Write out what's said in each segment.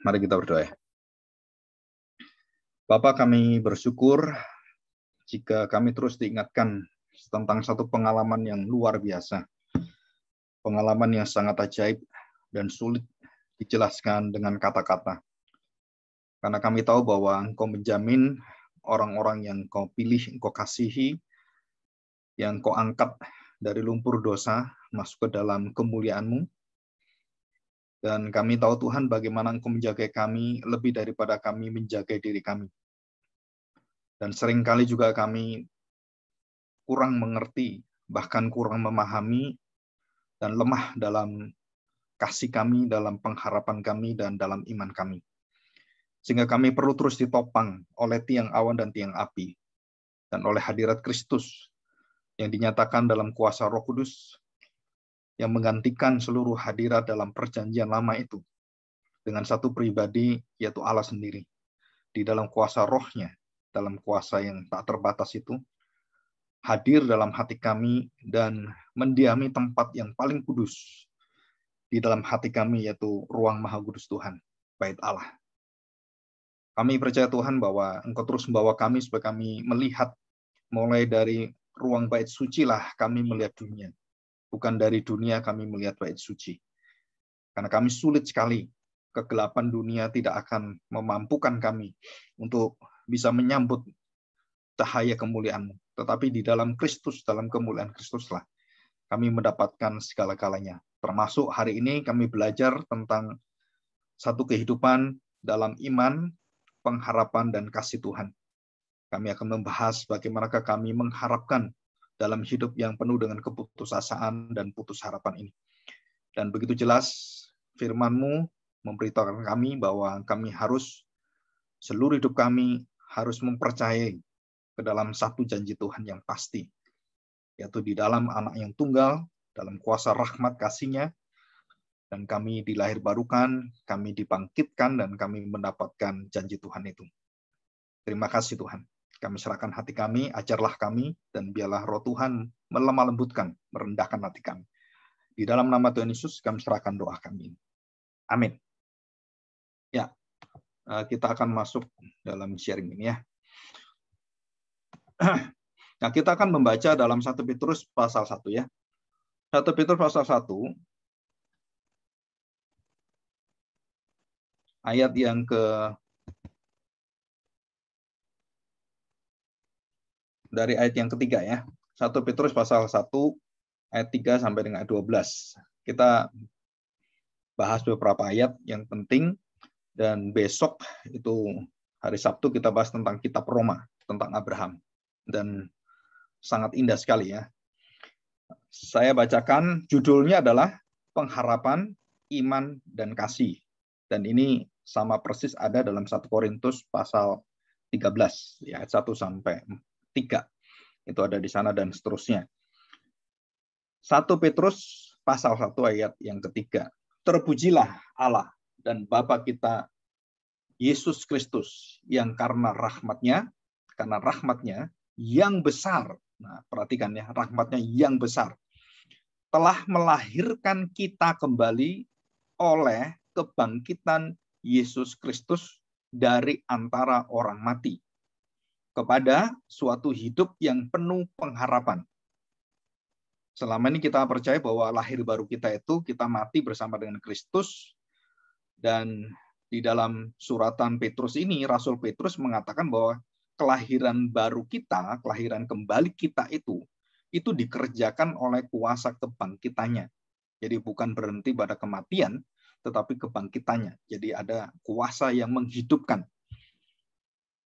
Mari kita berdoa. Bapa, kami bersyukur jika kami terus diingatkan tentang satu pengalaman yang luar biasa. Pengalaman yang sangat ajaib dan sulit dijelaskan dengan kata-kata. Karena kami tahu bahwa Engkau menjamin orang-orang yang Engkau pilih, Engkau kasihi, yang Engkau angkat dari lumpur dosa masuk ke dalam kemuliaan-Mu. Dan kami tahu Tuhan bagaimana Engkau menjaga kami lebih daripada kami menjaga diri kami. Dan seringkali juga kami kurang mengerti, bahkan kurang memahami, dan lemah dalam kasih kami, dalam pengharapan kami, dan dalam iman kami. Sehingga kami perlu terus ditopang oleh tiang awan dan tiang api, dan oleh hadirat Kristus yang dinyatakan dalam kuasa Roh Kudus, yang menggantikan seluruh hadirat dalam perjanjian lama itu, dengan satu pribadi, yaitu Allah sendiri. Di dalam kuasa rohnya, dalam kuasa yang tak terbatas itu, hadir dalam hati kami dan mendiami tempat yang paling kudus di dalam hati kami, yaitu ruang Maha Kudus Tuhan, Bait Allah. Kami percaya Tuhan bahwa Engkau terus membawa kami supaya kami melihat mulai dari ruang bait suci lah kami melihat dunia. Bukan dari dunia kami melihat bait suci. Karena kami sulit sekali. Kegelapan dunia tidak akan memampukan kami untuk bisa menyambut cahaya kemuliaan-Mu. Tetapi di dalam Kristus, dalam kemuliaan Kristuslah kami mendapatkan segala-galanya. Termasuk hari ini kami belajar tentang satu kehidupan dalam iman, pengharapan, dan kasih Tuhan. Kami akan membahas bagaimana kami mengharapkan dalam hidup yang penuh dengan keputusasaan dan putus harapan ini. Dan begitu jelas firman-Mu memberitahukan kami bahwa kami harus, seluruh hidup kami harus mempercayai ke dalam satu janji Tuhan yang pasti, yaitu di dalam anak yang tunggal, dalam kuasa rahmat kasih-Nya, dan kami dilahirbarukan, kami dibangkitkan, dan kami mendapatkan janji Tuhan itu. Terima kasih Tuhan. Kami serahkan hati kami, ajarlah kami, dan biarlah Roh Tuhan melemah lembutkan, merendahkan hati kami. Di dalam nama Tuhan Yesus, kami serahkan doa kami. Amin. Ya, kita akan masuk dalam sharing ini ya. Nah, kita akan membaca dalam 1 Petrus pasal 1 ya. 1 Petrus pasal 1, ayat yang dari ayat yang ketiga ya. 1 Petrus pasal 1 ayat 3 sampai dengan ayat 12. Kita bahas beberapa ayat yang penting, dan besok itu hari Sabtu kita bahas tentang kitab Roma, tentang Abraham. Dan sangat indah sekali ya. Saya bacakan, judulnya adalah Pengharapan, Iman, dan Kasih. Dan ini sama persis ada dalam 1 Korintus pasal 13, ya, ayat 1 sampai 3. Itu ada di sana dan seterusnya. 1 Petrus pasal 1 ayat yang ketiga. Terpujilah Allah dan Bapa kita Yesus Kristus yang karena rahmatnya yang besar. Nah, perhatikan ya, rahmatnya yang besar. Telah melahirkan kita kembali oleh kebangkitan Yesus Kristus dari antara orang mati kepada suatu hidup yang penuh pengharapan. Selama ini kita percaya bahwa lahir baru kita itu kita mati bersama dengan Kristus, dan di dalam suratan Petrus ini Rasul Petrus mengatakan bahwa kelahiran baru kita, kelahiran kembali kita itu dikerjakan oleh kuasa kebangkitannya. Jadi bukan berhenti pada kematian, tetapi kebangkitannya. Jadi ada kuasa yang menghidupkan.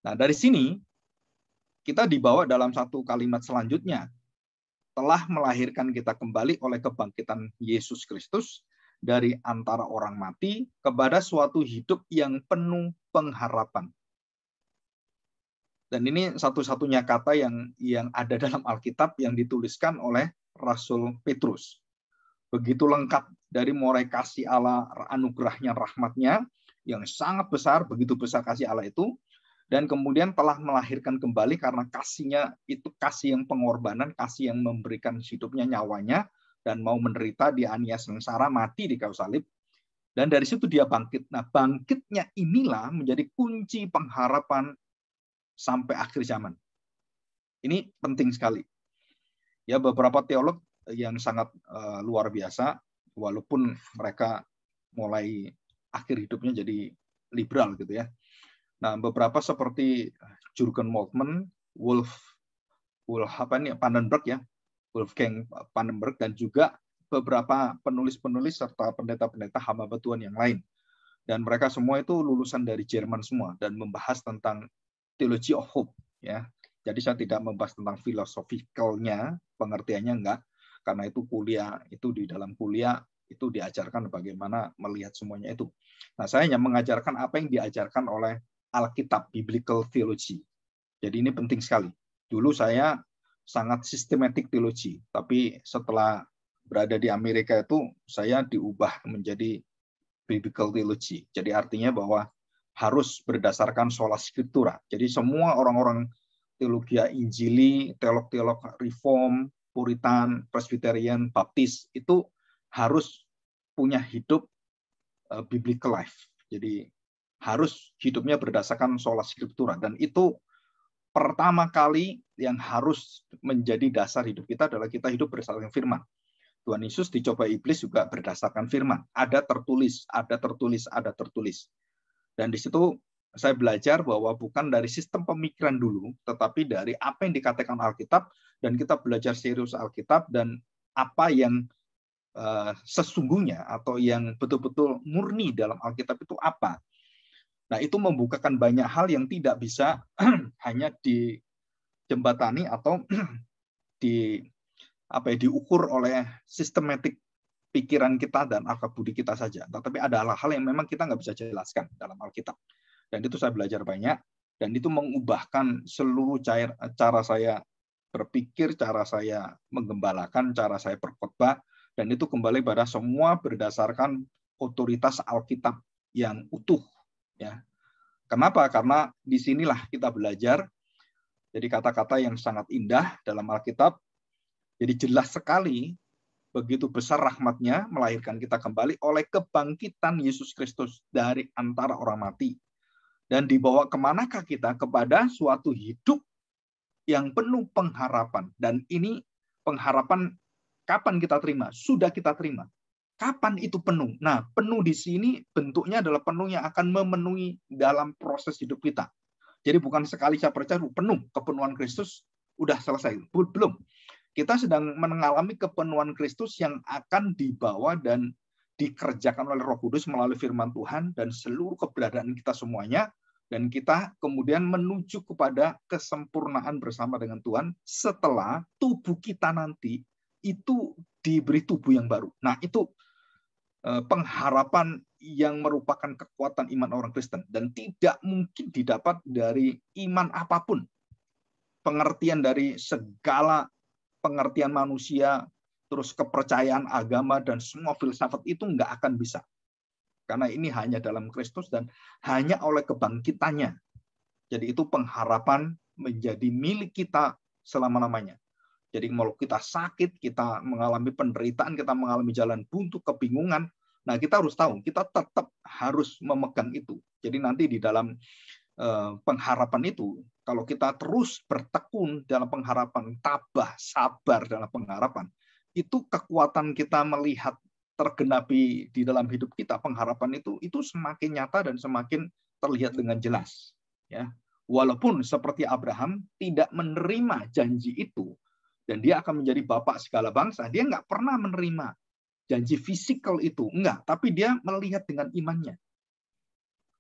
Nah, dari sini kita dibawa dalam satu kalimat selanjutnya. Telah melahirkan kita kembali oleh kebangkitan Yesus Kristus dari antara orang mati kepada suatu hidup yang penuh pengharapan. Dan ini satu-satunya kata yang ada dalam Alkitab yang dituliskan oleh Rasul Petrus. Begitu lengkap dari mulai kasih Allah, anugerahnya, rahmatnya yang sangat besar, begitu besar kasih Allah itu, dan kemudian telah melahirkan kembali karena kasihnya itu kasih yang pengorbanan, kasih yang memberikan hidupnya, nyawanya, dan mau menderita, dianiaya sengsara, mati di kayu salib. Dan dari situ dia bangkit. Nah, bangkitnya inilah menjadi kunci pengharapan sampai akhir zaman. Ini penting sekali. Ya, beberapa teolog yang sangat luar biasa, walaupun mereka mulai akhir hidupnya jadi liberal gitu ya. Nah, beberapa seperti Jürgen Moltmann, Pannenberg ya, Wolfgang Pannenberg, dan juga beberapa penulis-penulis serta pendeta-pendeta hamba Tuhan yang lain. Dan mereka semua itu lulusan dari Jerman semua dan membahas tentang theology of hope ya. Jadi saya tidak membahas tentang filosofikalnya, pengertiannya enggak, karena itu kuliah, itu di dalam kuliah itu diajarkan bagaimana melihat semuanya itu. Nah, saya hanya mengajarkan apa yang diajarkan oleh Alkitab, biblical theology. Jadi ini penting sekali. Dulu saya sangat systematic theology, tapi setelah berada di Amerika itu saya diubah menjadi biblical theology. Jadi artinya bahwa harus berdasarkan sola scriptura. Jadi semua orang-orang teologia Injili, teolog-teolog Reform, Puritan, Presbyterian, Baptis itu harus punya hidup biblical life. Jadi harus hidupnya berdasarkan sola scriptura, dan itu pertama kali yang harus menjadi dasar hidup kita adalah kita hidup berdasarkan firman. Tuhan Yesus dicoba iblis juga berdasarkan firman. Ada tertulis, ada tertulis, ada tertulis. Dan di situ saya belajar bahwa bukan dari sistem pemikiran dulu, tetapi dari apa yang dikatakan Alkitab, dan kita belajar serius Alkitab dan apa yang sesungguhnya atau yang betul-betul murni dalam Alkitab itu apa. Nah, itu membukakan banyak hal yang tidak bisa hanya dijembatani atau diukur oleh sistematik pikiran kita dan akal budi kita saja. Tetapi ada hal-hal yang memang kita nggak bisa jelaskan dalam Alkitab. Dan itu saya belajar banyak, dan itu mengubahkan seluruh cara saya berpikir, cara saya menggembalakan, cara saya berkhotbah, dan itu kembali pada semua berdasarkan otoritas Alkitab yang utuh. Ya. Kenapa? Karena disinilah kita belajar. Jadi kata-kata yang sangat indah dalam Alkitab. Jadi jelas sekali begitu besar rahmatnya melahirkan kita kembali oleh kebangkitan Yesus Kristus dari antara orang mati. Dan dibawa kemanakah kita? Kepada suatu hidup yang penuh pengharapan. Dan ini pengharapan kapan kita terima? Sudah kita terima. Kapan itu penuh? Nah, penuh di sini bentuknya adalah penuh yang akan memenuhi dalam proses hidup kita. Jadi bukan sekali saya percaya penuh, kepenuhan Kristus udah selesai. Belum. Kita sedang mengalami kepenuhan Kristus yang akan dibawa dan dikerjakan oleh Roh Kudus melalui firman Tuhan dan seluruh keberadaan kita semuanya. Dan kita kemudian menuju kepada kesempurnaan bersama dengan Tuhan setelah tubuh kita nanti itu diberi tubuh yang baru. Nah, itu pengharapan yang merupakan kekuatan iman orang Kristen dan tidak mungkin didapat dari iman apapun. Pengertian dari segala pengertian manusia, terus kepercayaan agama dan semua filsafat itu nggak akan bisa. Karena ini hanya dalam Kristus dan hanya oleh kebangkitannya. Jadi itu pengharapan menjadi milik kita selama-lamanya. Jadi kalau kita sakit, kita mengalami penderitaan, kita mengalami jalan buntu, kebingungan, nah kita harus tahu, kita tetap harus memegang itu. Jadi nanti di dalam pengharapan itu, kalau kita terus bertekun dalam pengharapan, tabah, sabar dalam pengharapan, itu kekuatan kita melihat tergenapi di dalam hidup kita, pengharapan itu semakin nyata dan semakin terlihat dengan jelas. Ya, walaupun seperti Abraham tidak menerima janji itu, dan dia akan menjadi bapak segala bangsa, dia nggak pernah menerima janji fisikal itu, enggak, tapi dia melihat dengan imannya.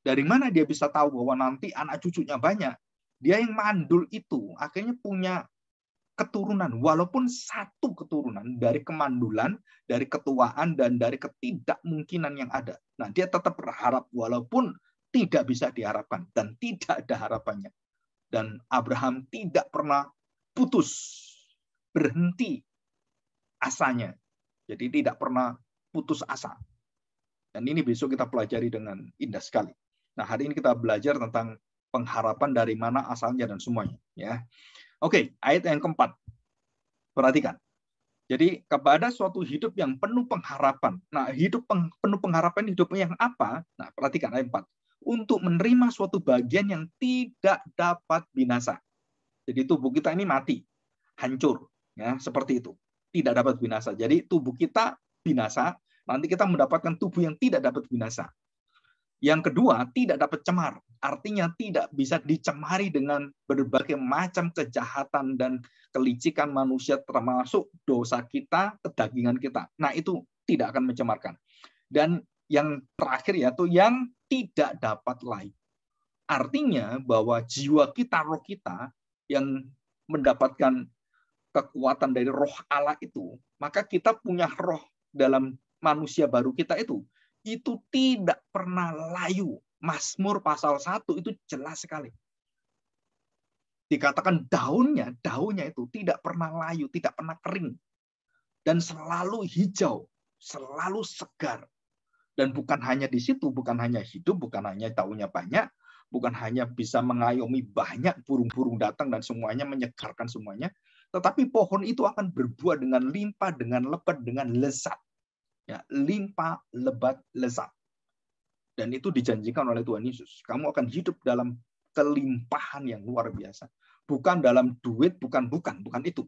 Dari mana dia bisa tahu bahwa nanti anak cucunya banyak? Dia yang mandul itu akhirnya punya keturunan, walaupun satu keturunan dari kemandulan, dari ketuaan, dan dari ketidakmungkinan yang ada. Nah, dia tetap berharap walaupun tidak bisa diharapkan dan tidak ada harapannya. Dan Abraham tidak pernah putus, berhenti asanya. Jadi tidak pernah putus asa. Dan ini besok kita pelajari dengan indah sekali. Nah, hari ini kita belajar tentang pengharapan dari mana asalnya dan semuanya. Ya. Oke, ayat yang keempat. Perhatikan. Jadi kepada suatu hidup yang penuh pengharapan. Nah, hidup penuh pengharapan hidup yang apa? Nah, perhatikan ayat 4. Untuk menerima suatu bagian yang tidak dapat binasa. Jadi tubuh kita ini mati, hancur, ya, seperti itu. Tidak dapat binasa. Jadi tubuh kita binasa, nanti kita mendapatkan tubuh yang tidak dapat binasa. Yang kedua, tidak dapat cemar. Artinya tidak bisa dicemari dengan berbagai macam kejahatan dan kelicikan manusia, termasuk dosa kita, kedagingan kita. Nah, itu tidak akan mencemarkan. Dan yang terakhir yaitu yang tidak dapat layu. Artinya bahwa jiwa kita, roh kita yang mendapatkan kekuatan dari roh Allah itu, maka kita punya roh dalam manusia baru kita itu tidak pernah layu. Mazmur pasal 1 itu jelas sekali. Dikatakan daunnya itu tidak pernah layu, tidak pernah kering. Dan selalu hijau, selalu segar. Dan bukan hanya di situ, bukan hanya hidup, bukan hanya daunnya banyak, bukan hanya bisa mengayomi banyak burung-burung datang dan semuanya menyegarkan semuanya, tetapi pohon itu akan berbuah dengan limpah, dengan lebat, dengan lezat. Ya, limpah, lebat, lezat. Dan itu dijanjikan oleh Tuhan Yesus. Kamu akan hidup dalam kelimpahan yang luar biasa. Bukan dalam duit, bukan itu.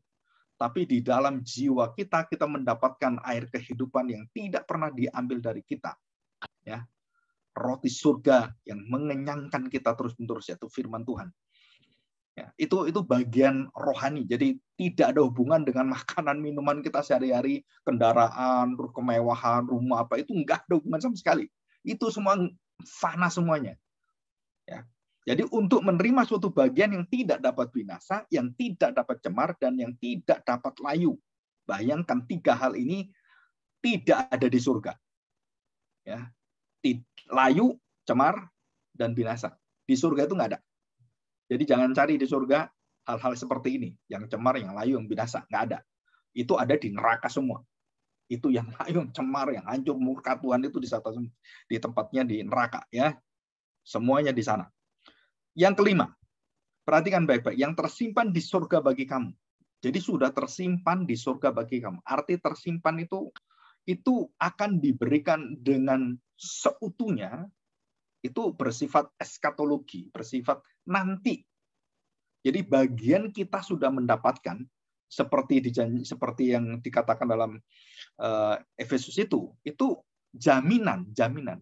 Tapi di dalam jiwa kita mendapatkan air kehidupan yang tidak pernah diambil dari kita. Ya, roti surga yang mengenyangkan kita terus-menerus, yaitu firman Tuhan. Ya, itu bagian rohani. Jadi tidak ada hubungan dengan makanan minuman kita sehari-hari, kendaraan, kemewahan, rumah apa itu enggak ada hubungan sama sekali. Itu semua fana semuanya. Ya. Jadi untuk menerima suatu bagian yang tidak dapat binasa, yang tidak dapat cemar, dan yang tidak dapat layu. Bayangkan 3 hal ini tidak ada di surga. Ya. Layu, cemar, dan binasa. Di surga itu nggak ada. Jadi jangan cari di surga hal-hal seperti ini. Yang cemar, yang layu, yang binasa. Nggak ada. Itu ada di neraka semua. Itu yang layu, yang cemar, yang hancur, murka Tuhan itu di tempatnya di neraka. Ya, semuanya di sana. Yang kelima, perhatikan baik-baik. Yang tersimpan di surga bagi kamu. Jadi sudah tersimpan di surga bagi kamu. Arti tersimpan itu akan diberikan dengan seutuhnya. Itu bersifat eskatologi, bersifat nanti. Jadi bagian kita sudah mendapatkan seperti yang dikatakan dalam Efesus itu jaminan.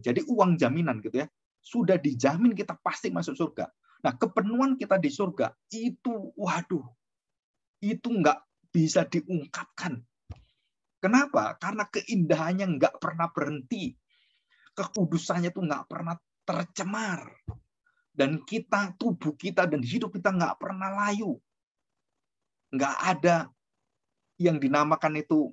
Jadi uang jaminan gitu ya. Sudah dijamin kita pasti masuk surga. Nah, kepenuhan kita di surga itu itu nggak bisa diungkapkan. Kenapa? Karena keindahannya nggak pernah berhenti. Kekudusannya itu nggak pernah tercemar. Dan tubuh kita dan hidup kita nggak pernah layu. Nggak ada yang dinamakan itu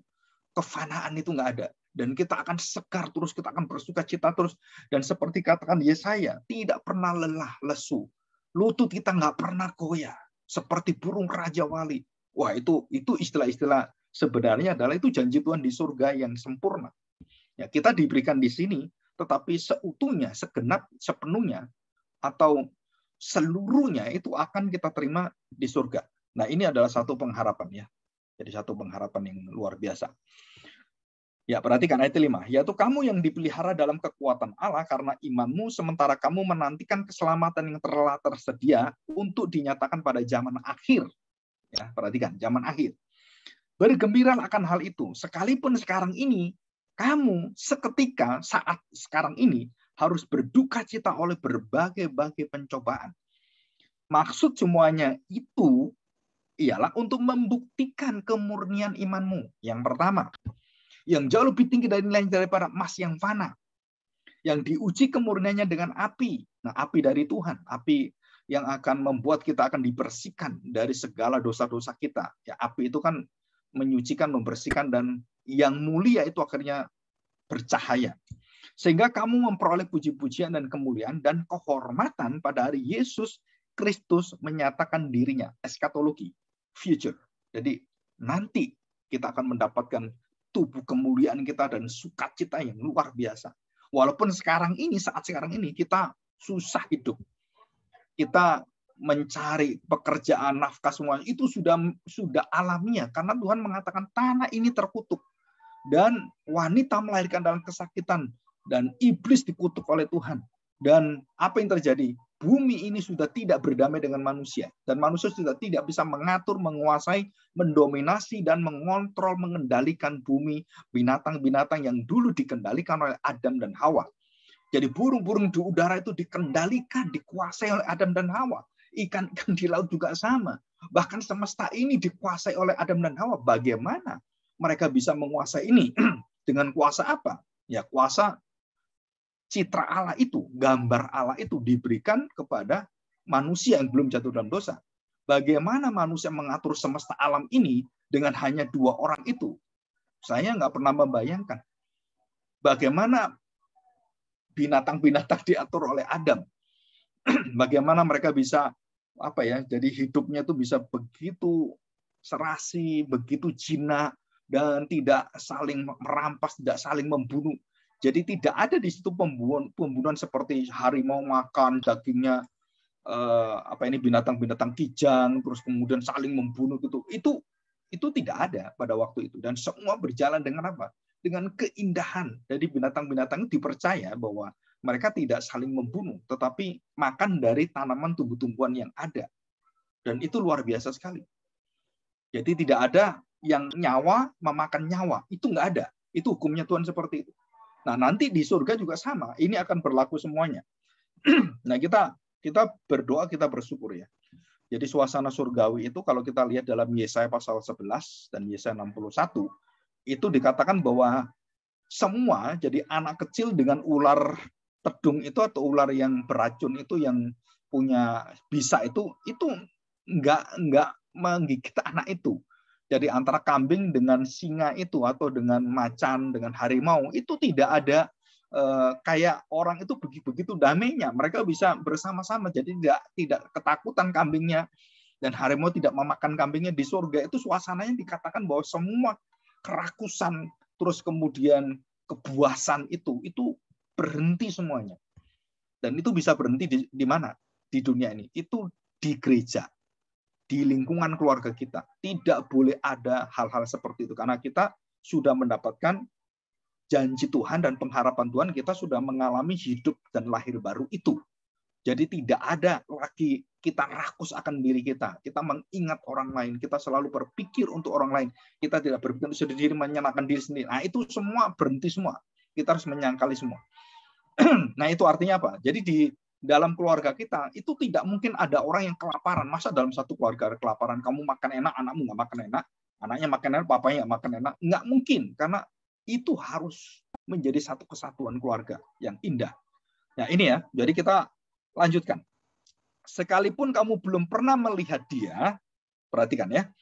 kefanaan, itu nggak ada. Dan kita akan segar terus, kita akan bersuka cita terus. Dan seperti katakan Yesaya, tidak pernah lelah, lesu. Lutut kita nggak pernah goyah. Seperti burung raja wali. Wah, itu istilah-istilah sebenarnya adalah itu janji Tuhan di surga yang sempurna. Ya, kita diberikan di sini, tetapi seutuhnya, segenap, sepenuhnya, atau seluruhnya itu akan kita terima di surga. Nah, ini adalah satu pengharapan ya. Jadi satu pengharapan yang luar biasa. Ya, perhatikan ayat 5. Yaitu kamu yang dipelihara dalam kekuatan Allah karena imanmu, sementara kamu menantikan keselamatan yang telah tersedia untuk dinyatakan pada zaman akhir. Ya, perhatikan, zaman akhir. Bergembiralah akan hal itu. Sekalipun sekarang ini, kamu seketika saat sekarang ini harus berduka cita oleh berbagai-bagai pencobaan. Maksud semuanya itu ialah untuk membuktikan kemurnian imanmu. Yang pertama, yang jauh lebih tinggi dari nilai daripada emas yang fana. Yang diuji kemurniannya dengan api. Nah, api dari Tuhan. Api yang akan membuat kita akan dibersihkan dari segala dosa-dosa kita. Ya, api itu kan menyucikan, membersihkan, dan yang mulia itu akhirnya bercahaya. Sehingga kamu memperoleh puji-pujian dan kemuliaan dan kehormatan pada hari Yesus Kristus menyatakan dirinya. Eskatologi, future. Jadi nanti kita akan mendapatkan tubuh kemuliaan kita dan sukacita yang luar biasa. Walaupun saat sekarang ini kita susah hidup. Kita mencari pekerjaan, nafkah semua itu sudah alamiah karena Tuhan mengatakan tanah ini terkutuk dan wanita melahirkan dalam kesakitan dan iblis dikutuk oleh Tuhan. Dan apa yang terjadi? Bumi ini sudah tidak berdamai dengan manusia dan manusia sudah tidak bisa mengatur, menguasai, mendominasi dan mengontrol, mengendalikan bumi, binatang-binatang yang dulu dikendalikan oleh Adam dan Hawa. Jadi burung-burung di udara itu dikendalikan, dikuasai oleh Adam dan Hawa. Ikan-ikan di laut juga sama. Bahkan semesta ini dikuasai oleh Adam dan Hawa. Bagaimana mereka bisa menguasai ini? Dengan kuasa apa? Ya kuasa citra Allah itu, gambar Allah itu diberikan kepada manusia yang belum jatuh dalam dosa. Bagaimana manusia mengatur semesta alam ini dengan hanya 2 orang itu? Saya nggak pernah membayangkan. Bagaimana binatang-binatang diatur oleh Adam? Bagaimana mereka bisa jadi hidupnya itu bisa begitu serasi, begitu jinak, dan tidak saling merampas, tidak saling membunuh. Jadi tidak ada di situ pembunuhan seperti harimau makan dagingnya binatang-binatang kijang, terus kemudian saling membunuh gitu. Itu tidak ada pada waktu itu. Dan semua berjalan dengan apa? Dengan keindahan. Jadi binatang-binatang itu dipercaya bahwa mereka tidak saling membunuh, tetapi makan dari tanaman tumbuh-tumbuhan yang ada. Dan itu luar biasa sekali. Jadi tidak ada yang nyawa memakan nyawa. Itu nggak ada. Itu hukumnya Tuhan seperti itu. Nah, nanti di surga juga sama. Ini akan berlaku semuanya. Nah, kita berdoa, kita bersyukur ya. Jadi suasana surgawi itu kalau kita lihat dalam Yesaya pasal 11 dan Yesaya 61, itu dikatakan bahwa semua, jadi anak kecil dengan ular tedung itu atau ular yang beracun itu yang punya bisa itu nggak menggigit anak itu. Jadi antara kambing dengan singa itu atau dengan macan, dengan harimau itu tidak ada kayak orang itu begitu damainya. Mereka bisa bersama-sama. Jadi tidak ketakutan kambingnya dan harimau tidak memakan kambingnya. Di surga itu suasananya dikatakan bahwa semua kerakusan terus kemudian kebuasan itu berhenti semuanya. Dan itu bisa berhenti di mana? Di dunia ini. Itu di gereja. Di lingkungan keluarga kita. Tidak boleh ada hal-hal seperti itu. Karena kita sudah mendapatkan janji Tuhan dan pengharapan Tuhan, kita sudah mengalami hidup dan lahir baru itu. Jadi tidak ada lagi kita rakus akan diri kita. Kita mengingat orang lain. Kita selalu berpikir untuk orang lain. Kita tidak berpikir untuk diri, menyenangkan diri sendiri. Nah itu semua berhenti semua. Kita harus menyangkali semua. Nah itu artinya apa? Jadi di dalam keluarga kita itu tidak mungkin ada orang yang kelaparan. Masa dalam satu keluarga ada kelaparan, kamu makan enak, anakmu nggak makan enak, anaknya makan enak, papanya nggak makan enak? Nggak mungkin, karena itu harus menjadi satu kesatuan keluarga yang indah. Nah ini ya, jadi kita lanjutkan. Sekalipun kamu belum pernah melihat dia, perhatikan ya,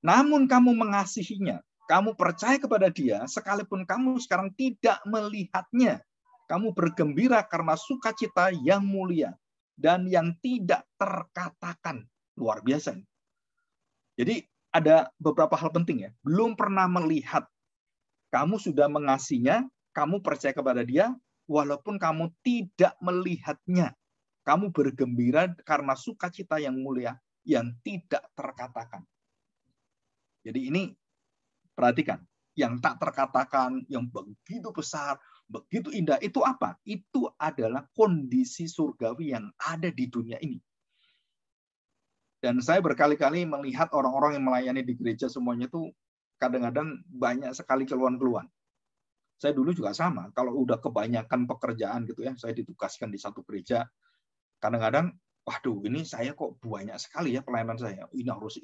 namun kamu mengasihinya, kamu percaya kepada dia, sekalipun kamu sekarang tidak melihatnya, kamu bergembira karena sukacita yang mulia dan yang tidak terkatakan. Luar biasa. Jadi ada beberapa hal penting ya. Belum pernah melihat, kamu sudah mengasihinya, kamu percaya kepada dia, walaupun kamu tidak melihatnya. Kamu bergembira karena sukacita yang mulia yang tidak terkatakan. Jadi ini perhatikan, yang tak terkatakan, yang begitu besar, begitu indah, itu apa? Itu adalah kondisi surgawi yang ada di dunia ini. Dan saya berkali-kali melihat orang-orang yang melayani di gereja semuanya itu kadang-kadang banyak sekali keluhan-keluhan. Saya dulu juga sama, kalau udah kebanyakan pekerjaan gitu ya, saya ditugaskan di satu gereja, kadang-kadang, waduh ini saya kok banyak sekali ya pelayanan saya. Ini harus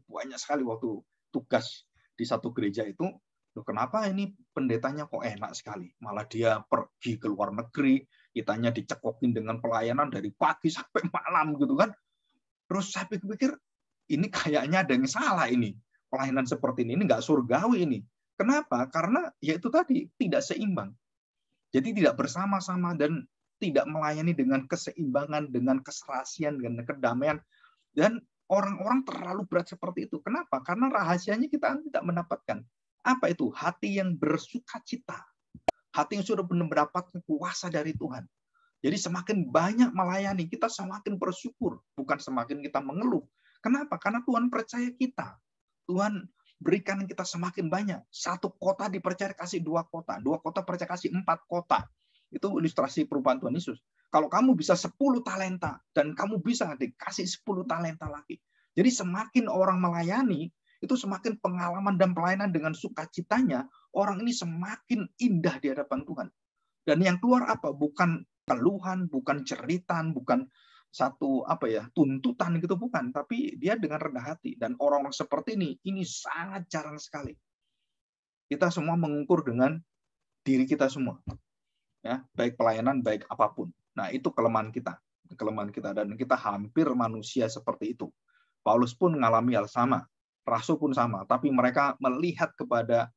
banyak sekali waktu tugas di satu gereja itu. Loh, kenapa ini pendetanya kok enak sekali? Malah dia pergi ke luar negeri, kitanya dicekokin dengan pelayanan dari pagi sampai malam gitu kan. Terus saya pikir, ini kayaknya ada yang salah ini. Pelayanan seperti ini nggak surgawi ini. Kenapa? Karena ya itu tadi, tidak seimbang. Jadi tidak bersama-sama dan tidak melayani dengan keseimbangan, dengan keserasian, dengan kedamaian. Dan orang-orang terlalu berat seperti itu. Kenapa? Karena rahasianya kita tidak mendapatkan. Apa itu? Hati yang bersukacita. Hati yang sudah mendapatkan kuasa dari Tuhan. Jadi semakin banyak melayani, kita semakin bersyukur, bukan semakin kita mengeluh. Kenapa? Karena Tuhan percaya kita. Tuhan berikan kita semakin banyak. Satu kota dipercaya kasih 2 kota. 2 kota percaya kasih 4 kota. Itu ilustrasi perubahan Tuhan Yesus. Kalau kamu bisa 10 talenta, dan kamu bisa dikasih 10 talenta lagi. Jadi semakin orang melayani, itu semakin pengalaman dan pelayanan dengan sukacitanya, orang ini semakin indah di hadapan Tuhan. Dan yang keluar apa? Bukan keluhan, bukan ceritan, bukan satu tuntutan gitu, bukan, tapi dia dengan rendah hati. Dan orang-orang seperti ini sangat jarang sekali. Kita semua mengukur dengan diri kita semua, ya, baik pelayanan, baik apapun. Nah, itu kelemahan kita, dan kita hampir manusia seperti itu. Paulus pun mengalami hal sama, rasul pun sama, tapi mereka melihat kepada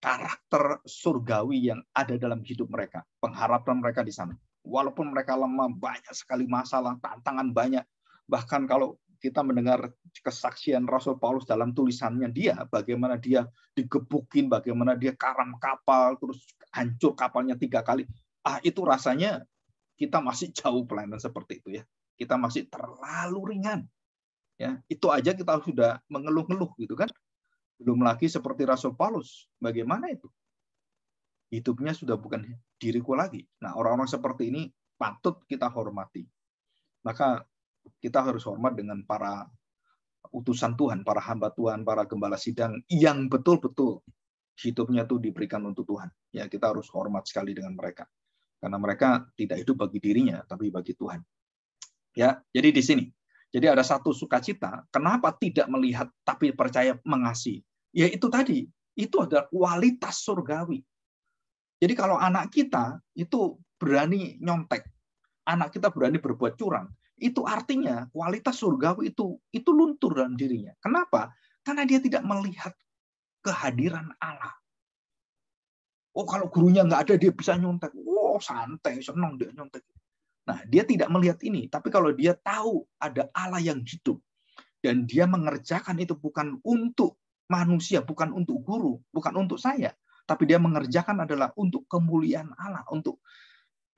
karakter surgawi yang ada dalam hidup mereka, pengharapan mereka di sana. Walaupun mereka lemah, banyak sekali masalah, tantangan banyak. Bahkan kalau kita mendengar kesaksian Rasul Paulus dalam tulisannya dia, bagaimana dia digebukin, bagaimana dia karam kapal, terus hancur kapalnya 3 kali. Itu rasanya kita masih jauh pelayanan seperti itu, ya. Kita masih terlalu ringan. Ya, itu aja kita sudah mengeluh-ngeluh gitu kan. Belum lagi seperti Rasul Paulus. Bagaimana itu? Hidupnya sudah bukan diriku lagi. Nah, orang-orang seperti ini patut kita hormati. Maka kita harus hormat dengan para utusan Tuhan, para hamba Tuhan, para gembala sidang yang betul-betul hidupnya itu diberikan untuk Tuhan. Ya, kita harus hormat sekali dengan mereka. Karena mereka tidak hidup bagi dirinya, tapi bagi Tuhan. Ya, jadi di sini. Jadi ada satu sukacita, kenapa tidak melihat tapi percaya mengasihi? Ya itu tadi, itu adalah kualitas surgawi. Jadi kalau anak kita itu berani nyontek, anak kita berani berbuat curang, itu artinya kualitas surgawi itu luntur dalam dirinya. Kenapa? Karena dia tidak melihat kehadiran Allah. Oh, kalau gurunya nggak ada, dia bisa nyontek. Oh, santai, senang dia nyontek. Nah, dia tidak melihat ini. Tapi kalau dia tahu ada Allah yang hidup, dan dia mengerjakan itu bukan untuk manusia, bukan untuk guru, bukan untuk saya, tapi dia mengerjakan adalah untuk kemuliaan Allah, untuk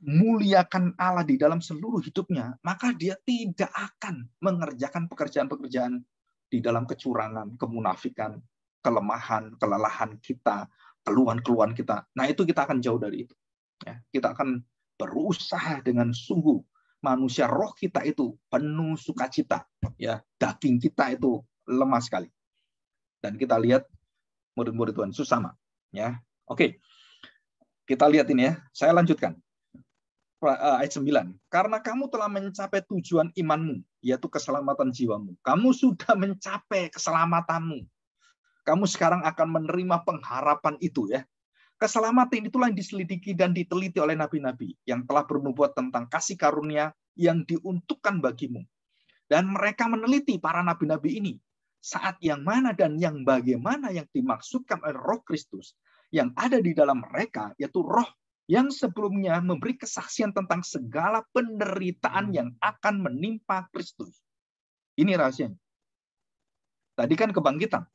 muliakan Allah di dalam seluruh hidupnya, maka dia tidak akan mengerjakan pekerjaan-pekerjaan di dalam kecurangan, kemunafikan, kelemahan, kelelahan kita, keluhan-keluhan kita. Nah, itu kita akan jauh dari itu. Ya, kita akan berusaha dengan sungguh. Manusia roh kita itu penuh sukacita, ya, daging kita itu lemah sekali. Dan kita lihat murid-murid Tuhan Yesus sama, ya. Oke. Kita lihat ini ya. Saya lanjutkan. Ayat 9. Karena kamu telah mencapai tujuan imanmu, yaitu keselamatan jiwamu. Kamu sudah mencapai keselamatanmu. Kamu sekarang akan menerima pengharapan itu, ya. Keselamatan itulah yang diselidiki dan diteliti oleh nabi-nabi yang telah bernubuat tentang kasih karunia yang diuntukkan bagimu. Dan mereka meneliti para nabi-nabi ini saat yang mana dan yang bagaimana yang dimaksudkan oleh Roh Kristus yang ada di dalam mereka, yaitu Roh yang sebelumnya memberi kesaksian tentang segala penderitaan yang akan menimpa Kristus. Ini rahasianya. Tadi kan kebangkitan.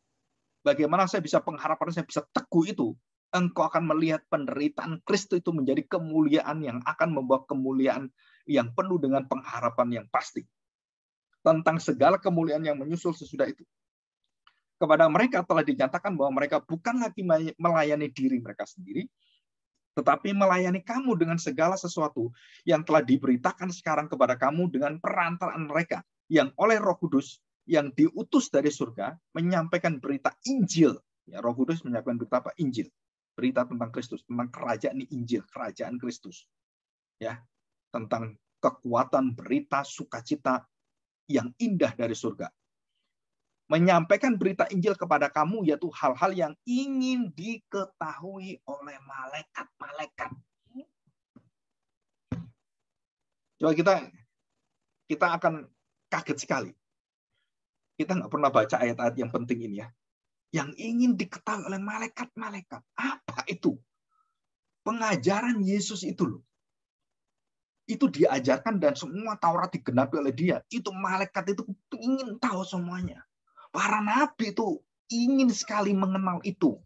Bagaimana saya bisa pengharapan, saya bisa teguh itu. Engkau akan melihat penderitaan Kristus itu menjadi kemuliaan yang akan membawa kemuliaan yang penuh dengan pengharapan yang pasti. Tentang segala kemuliaan yang menyusul sesudah itu. Kepada mereka telah dinyatakan bahwa mereka bukan lagi melayani diri mereka sendiri, tetapi melayani kamu dengan segala sesuatu yang telah diberitakan sekarang kepada kamu dengan perantaraan mereka, yang oleh Roh Kudus yang diutus dari surga menyampaikan berita Injil. Ya, Roh Kudus menyampaikan berita apa? Injil. Berita tentang Kristus, tentang kerajaan Injil, kerajaan Kristus. Ya, tentang kekuatan berita sukacita yang indah dari surga. Menyampaikan berita Injil kepada kamu, yaitu hal-hal yang ingin diketahui oleh malaikat-malaikat. Coba kita akan kaget sekali. Kita nggak pernah baca ayat-ayat yang penting ini, ya. Yang ingin diketahui oleh malaikat-malaikat. Apa itu? Pengajaran Yesus itu loh. Itu diajarkan dan semua Taurat digenapi oleh dia. Itu malaikat itu ingin tahu semuanya. Para nabi itu ingin sekali mengenal itu.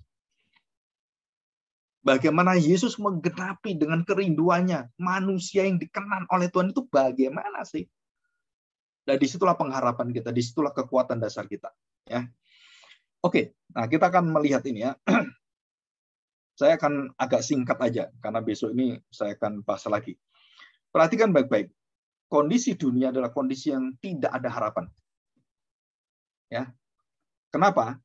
Bagaimana Yesus menggenapi dengan kerinduannya manusia yang dikenan oleh Tuhan itu bagaimana sih? Dan disitulah pengharapan kita, disitulah kekuatan dasar kita. Ya, oke. Nah kita akan melihat ini ya. Saya akan agak singkat aja karena besok ini saya akan bahas lagi. Perhatikan baik-baik. Kondisi dunia adalah kondisi yang tidak ada harapan. Ya, kenapa?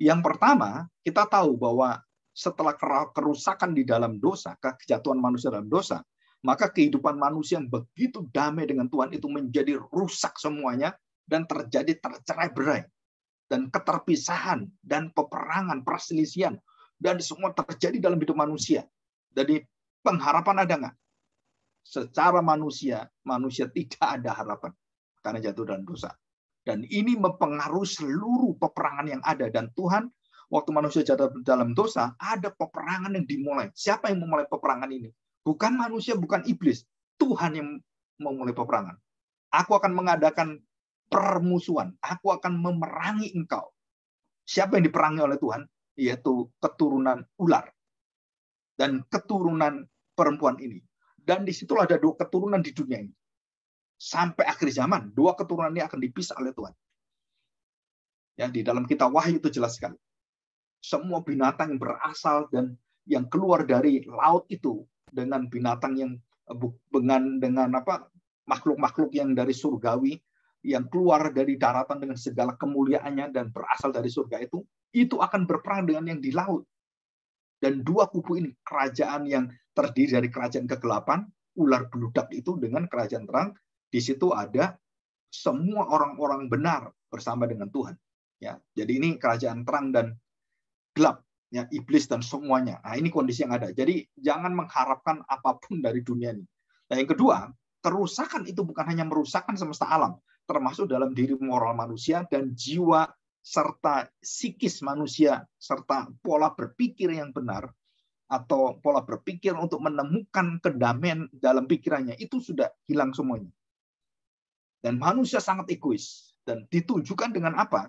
Yang pertama, kita tahu bahwa setelah kerusakan di dalam dosa, kejatuhan manusia dalam dosa, maka kehidupan manusia yang begitu damai dengan Tuhan itu menjadi rusak semuanya dan terjadi tercerai-berai dan keterpisahan dan peperangan, perselisihan dan semua terjadi dalam hidup manusia. Jadi pengharapan ada nggak? Secara manusia tidak ada harapan karena jatuh dalam dosa. Dan ini mempengaruhi seluruh peperangan yang ada. Dan Tuhan, waktu manusia jatuh dalam dosa, ada peperangan yang dimulai. Siapa yang memulai peperangan ini? Bukan manusia, bukan iblis. Tuhan yang memulai peperangan. Aku akan mengadakan permusuhan. Aku akan memerangi engkau. Siapa yang diperangi oleh Tuhan? Yaitu keturunan ular. Dan keturunan perempuan ini. Dan disitulah ada 2 keturunan di dunia ini. Sampai akhir zaman, 2 keturunan ini akan dipisah oleh Tuhan. Ya, di dalam kitab Wahyu itu jelas sekali. Semua binatang yang berasal dan yang keluar dari laut itu dengan binatang yang dengan makhluk-makhluk yang dari surgawi yang keluar dari daratan dengan segala kemuliaannya dan berasal dari surga itu akan berperang dengan yang di laut. Dan 2 kubu ini, kerajaan yang terdiri dari kerajaan kegelapan, ular beludak itu dengan kerajaan terang. Di situ ada semua orang-orang benar bersama dengan Tuhan. Ya, jadi ini kerajaan terang dan gelap, ya, iblis dan semuanya. Nah, ini kondisi yang ada. Jadi jangan mengharapkan apapun dari dunia ini. Nah, yang kedua, kerusakan itu bukan hanya merusakkan semesta alam, termasuk dalam diri moral manusia dan jiwa serta psikis manusia serta pola berpikir yang benar atau pola berpikir untuk menemukan kedamaian dalam pikirannya itu sudah hilang semuanya. Dan manusia sangat egois. Dan ditunjukkan dengan apa?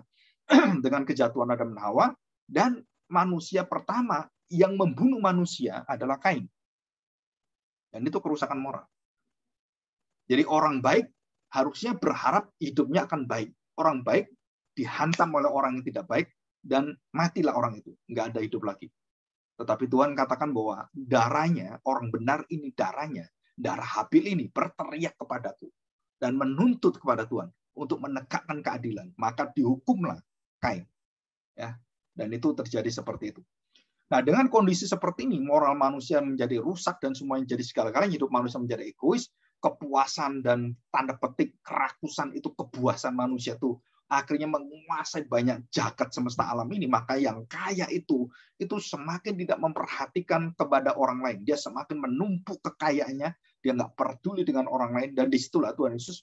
Dengan kejatuhan Adam dan Hawa. Dan manusia pertama yang membunuh manusia adalah Kain. Dan itu kerusakan moral. Jadi orang baik harusnya berharap hidupnya akan baik. Orang baik dihantam oleh orang yang tidak baik. Dan matilah orang itu. Nggak ada hidup lagi. Tetapi Tuhan katakan bahwa darahnya, orang benar ini darahnya, darah Habil ini berteriak kepadaku. Dan menuntut kepada Tuhan untuk menegakkan keadilan, maka dihukumlah Kain. Ya, dan itu terjadi seperti itu. Nah, dengan kondisi seperti ini, moral manusia menjadi rusak dan semuanya jadi segala-galanya, hidup manusia menjadi egois, kepuasan dan tanda petik kerakusan itu, kepuasan manusia itu akhirnya menguasai banyak jagat semesta alam ini. Maka yang kaya itu semakin tidak memperhatikan kepada orang lain. Dia semakin menumpuk kekayaannya. Dia nggak peduli dengan orang lain. Dan disitulah Tuhan Yesus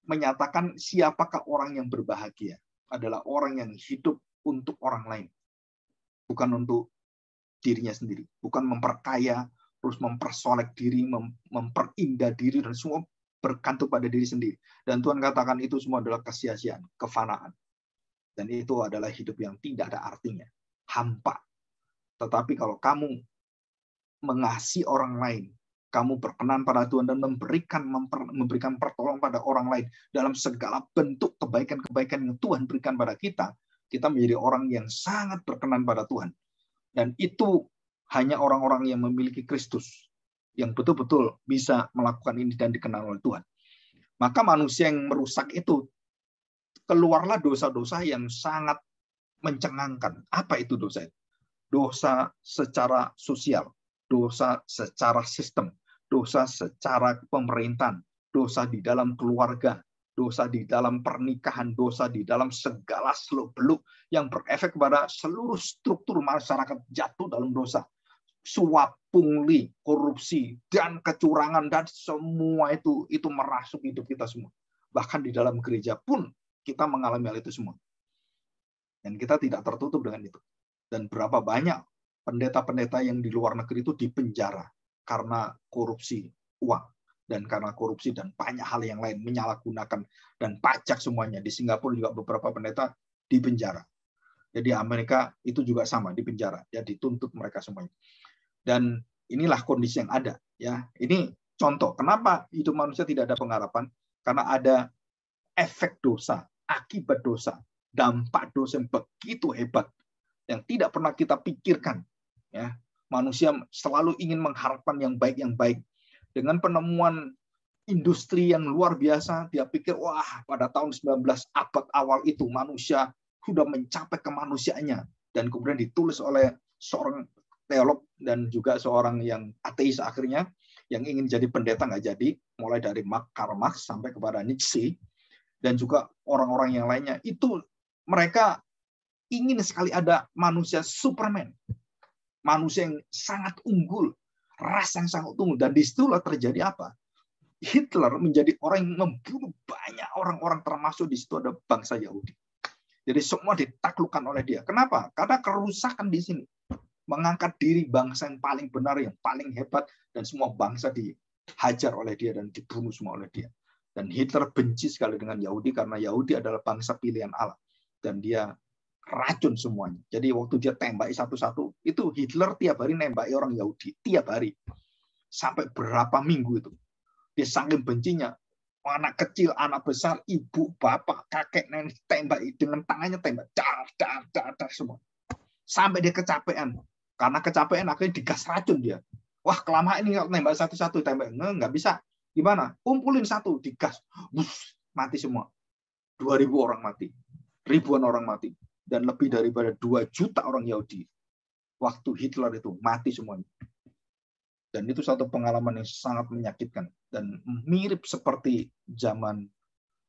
menyatakan siapakah orang yang berbahagia. Adalah orang yang hidup untuk orang lain. Bukan untuk dirinya sendiri. Bukan memperkaya, terus mempersolek diri, memperindah diri, dan semua bergantung pada diri sendiri. Dan Tuhan katakan itu semua adalah kesia-siaan, kefanaan. Dan itu adalah hidup yang tidak ada artinya. Hampa. Tetapi kalau kamu mengasihi orang lain, kamu berkenan pada Tuhan dan memberikan pertolongan pada orang lain dalam segala bentuk kebaikan-kebaikan yang Tuhan berikan pada kita, kita menjadi orang yang sangat berkenan pada Tuhan. Dan itu hanya orang-orang yang memiliki Kristus yang betul-betul bisa melakukan ini dan dikenal oleh Tuhan. Maka manusia yang merusak itu, keluarlah dosa-dosa yang sangat mencengangkan. Apa itu dosa? Dosa secara sosial, dosa secara sistem, dosa secara pemerintahan, dosa di dalam keluarga, dosa di dalam pernikahan, dosa di dalam segala seluk-beluk yang berefek kepada seluruh struktur masyarakat jatuh dalam dosa. Suap, pungli, korupsi, dan kecurangan, dan semua itu merasuk hidup kita semua. Bahkan di dalam gereja pun kita mengalami hal itu semua. Dan kita tidak tertutup dengan itu. Dan berapa banyak pendeta-pendeta yang di luar negeri itu dipenjara karena korupsi uang. Dan karena korupsi dan banyak hal yang lain, menyalahgunakan dan pajak semuanya. Di Singapura juga beberapa pendeta dipenjara. Jadi Amerika itu juga sama, dipenjara. Ya, dituntut mereka semuanya. Dan inilah kondisi yang ada. Ya, ini contoh kenapa hidup manusia tidak ada pengharapan, karena ada efek dosa, akibat dosa, dampak dosa yang begitu hebat yang tidak pernah kita pikirkan. Ya, manusia selalu ingin mengharapkan yang baik. Dengan penemuan industri yang luar biasa, dia pikir, wah, pada tahun 19 abad awal itu manusia sudah mencapai kemanusiaannya. Dan kemudian ditulis oleh seorang teolog dan juga seorang yang ateis akhirnya, yang ingin jadi pendeta nggak jadi, mulai dari Karl Marx sampai kepada Nietzsche, dan juga orang-orang yang lainnya. Itu mereka ingin sekali ada manusia Superman. Manusia yang sangat unggul, ras yang sangat unggul. Dan disitulah terjadi apa? Hitler menjadi orang yang membunuh banyak orang-orang, termasuk di situ ada bangsa Yahudi. Jadi semua ditaklukkan oleh dia. Kenapa? Karena kerusakan di sini. Mengangkat diri bangsa yang paling benar, yang paling hebat, dan semua bangsa dihajar oleh dia dan dibunuh semua oleh dia. Dan Hitler benci sekali dengan Yahudi karena Yahudi adalah bangsa pilihan Allah. Dan dia racun semuanya. Jadi waktu dia tembaki satu-satu, itu Hitler tiap hari nembaki orang Yahudi. Tiap hari. Sampai berapa minggu itu. Dia saking bencinya. Anak kecil, anak besar, ibu, bapak, kakek, nenek, tembaki. Dengan tangannya tembak. Dar, semua. Sampai dia kecapean. Karena kecapean akhirnya digas racun dia. Wah, kelamaan ini nembak satu-satu tembak. Nggak bisa. Gimana? Kumpulin satu, digas. Mati semua. 2.000 orang mati. Ribuan orang mati. Dan lebih daripada 2 juta orang Yahudi. Waktu Hitler itu mati semuanya. Dan itu satu pengalaman yang sangat menyakitkan. Dan mirip seperti zaman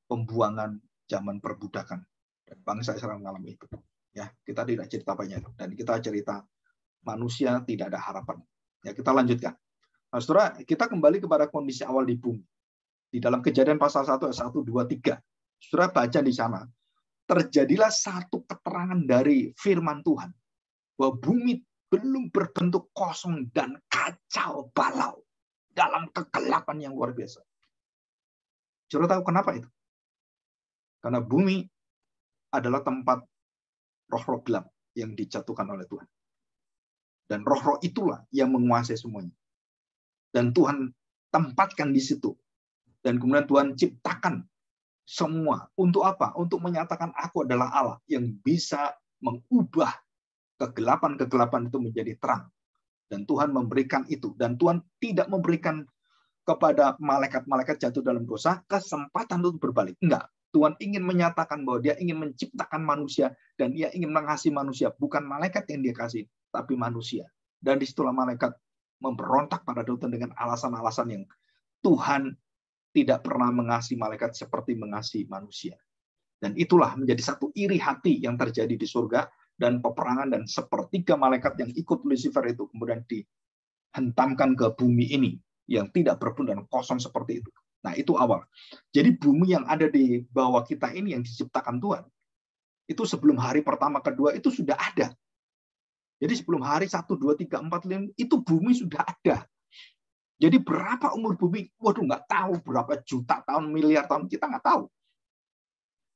pembuangan, zaman perbudakan. Dan bangsa Israel mengalami itu. Ya, kita tidak cerita banyak. Dan kita cerita manusia tidak ada harapan. Ya, kita lanjutkan. Nah, saudara, kita kembali kepada kondisi awal di bumi. Di dalam Kejadian pasal 1 ayat 1, 2, 3. Saudara baca di sana. Terjadilah satu keterangan dari firman Tuhan. Bahwa bumi belum berbentuk kosong dan kacau balau. Dalam kegelapan yang luar biasa. Saudara tahu kenapa itu? Karena bumi adalah tempat roh-roh gelap yang dijatuhkan oleh Tuhan. Dan roh-roh itulah yang menguasai semuanya. Dan Tuhan tempatkan di situ. Dan kemudian Tuhan ciptakan semua. Untuk apa? Untuk menyatakan aku adalah Allah yang bisa mengubah kegelapan-kegelapan itu menjadi terang. Dan Tuhan memberikan itu. Dan Tuhan tidak memberikan kepada malaikat-malaikat jatuh dalam dosa kesempatan untuk berbalik. Enggak. Tuhan ingin menyatakan bahwa dia ingin menciptakan manusia dan dia ingin mengasihi manusia. Bukan malaikat yang dia kasih, tapi manusia. Dan disitulah malaikat memberontak pada Tuhan dengan alasan-alasan yang Tuhan tidak pernah mengasihi malaikat seperti mengasihi manusia. Dan itulah menjadi satu iri hati yang terjadi di surga dan peperangan, dan sepertiga malaikat yang ikut Lucifer itu kemudian dihentamkan ke bumi ini yang tidak berpun dan kosong seperti itu. Nah, itu awal. Jadi bumi yang ada di bawah kita ini yang diciptakan Tuhan, itu sebelum hari pertama, kedua, itu sudah ada. Jadi sebelum hari 1, 2, 3, 4, 5, itu bumi sudah ada. Jadi berapa umur bumi? Waduh, nggak tahu. Berapa juta tahun, miliar tahun, kita nggak tahu.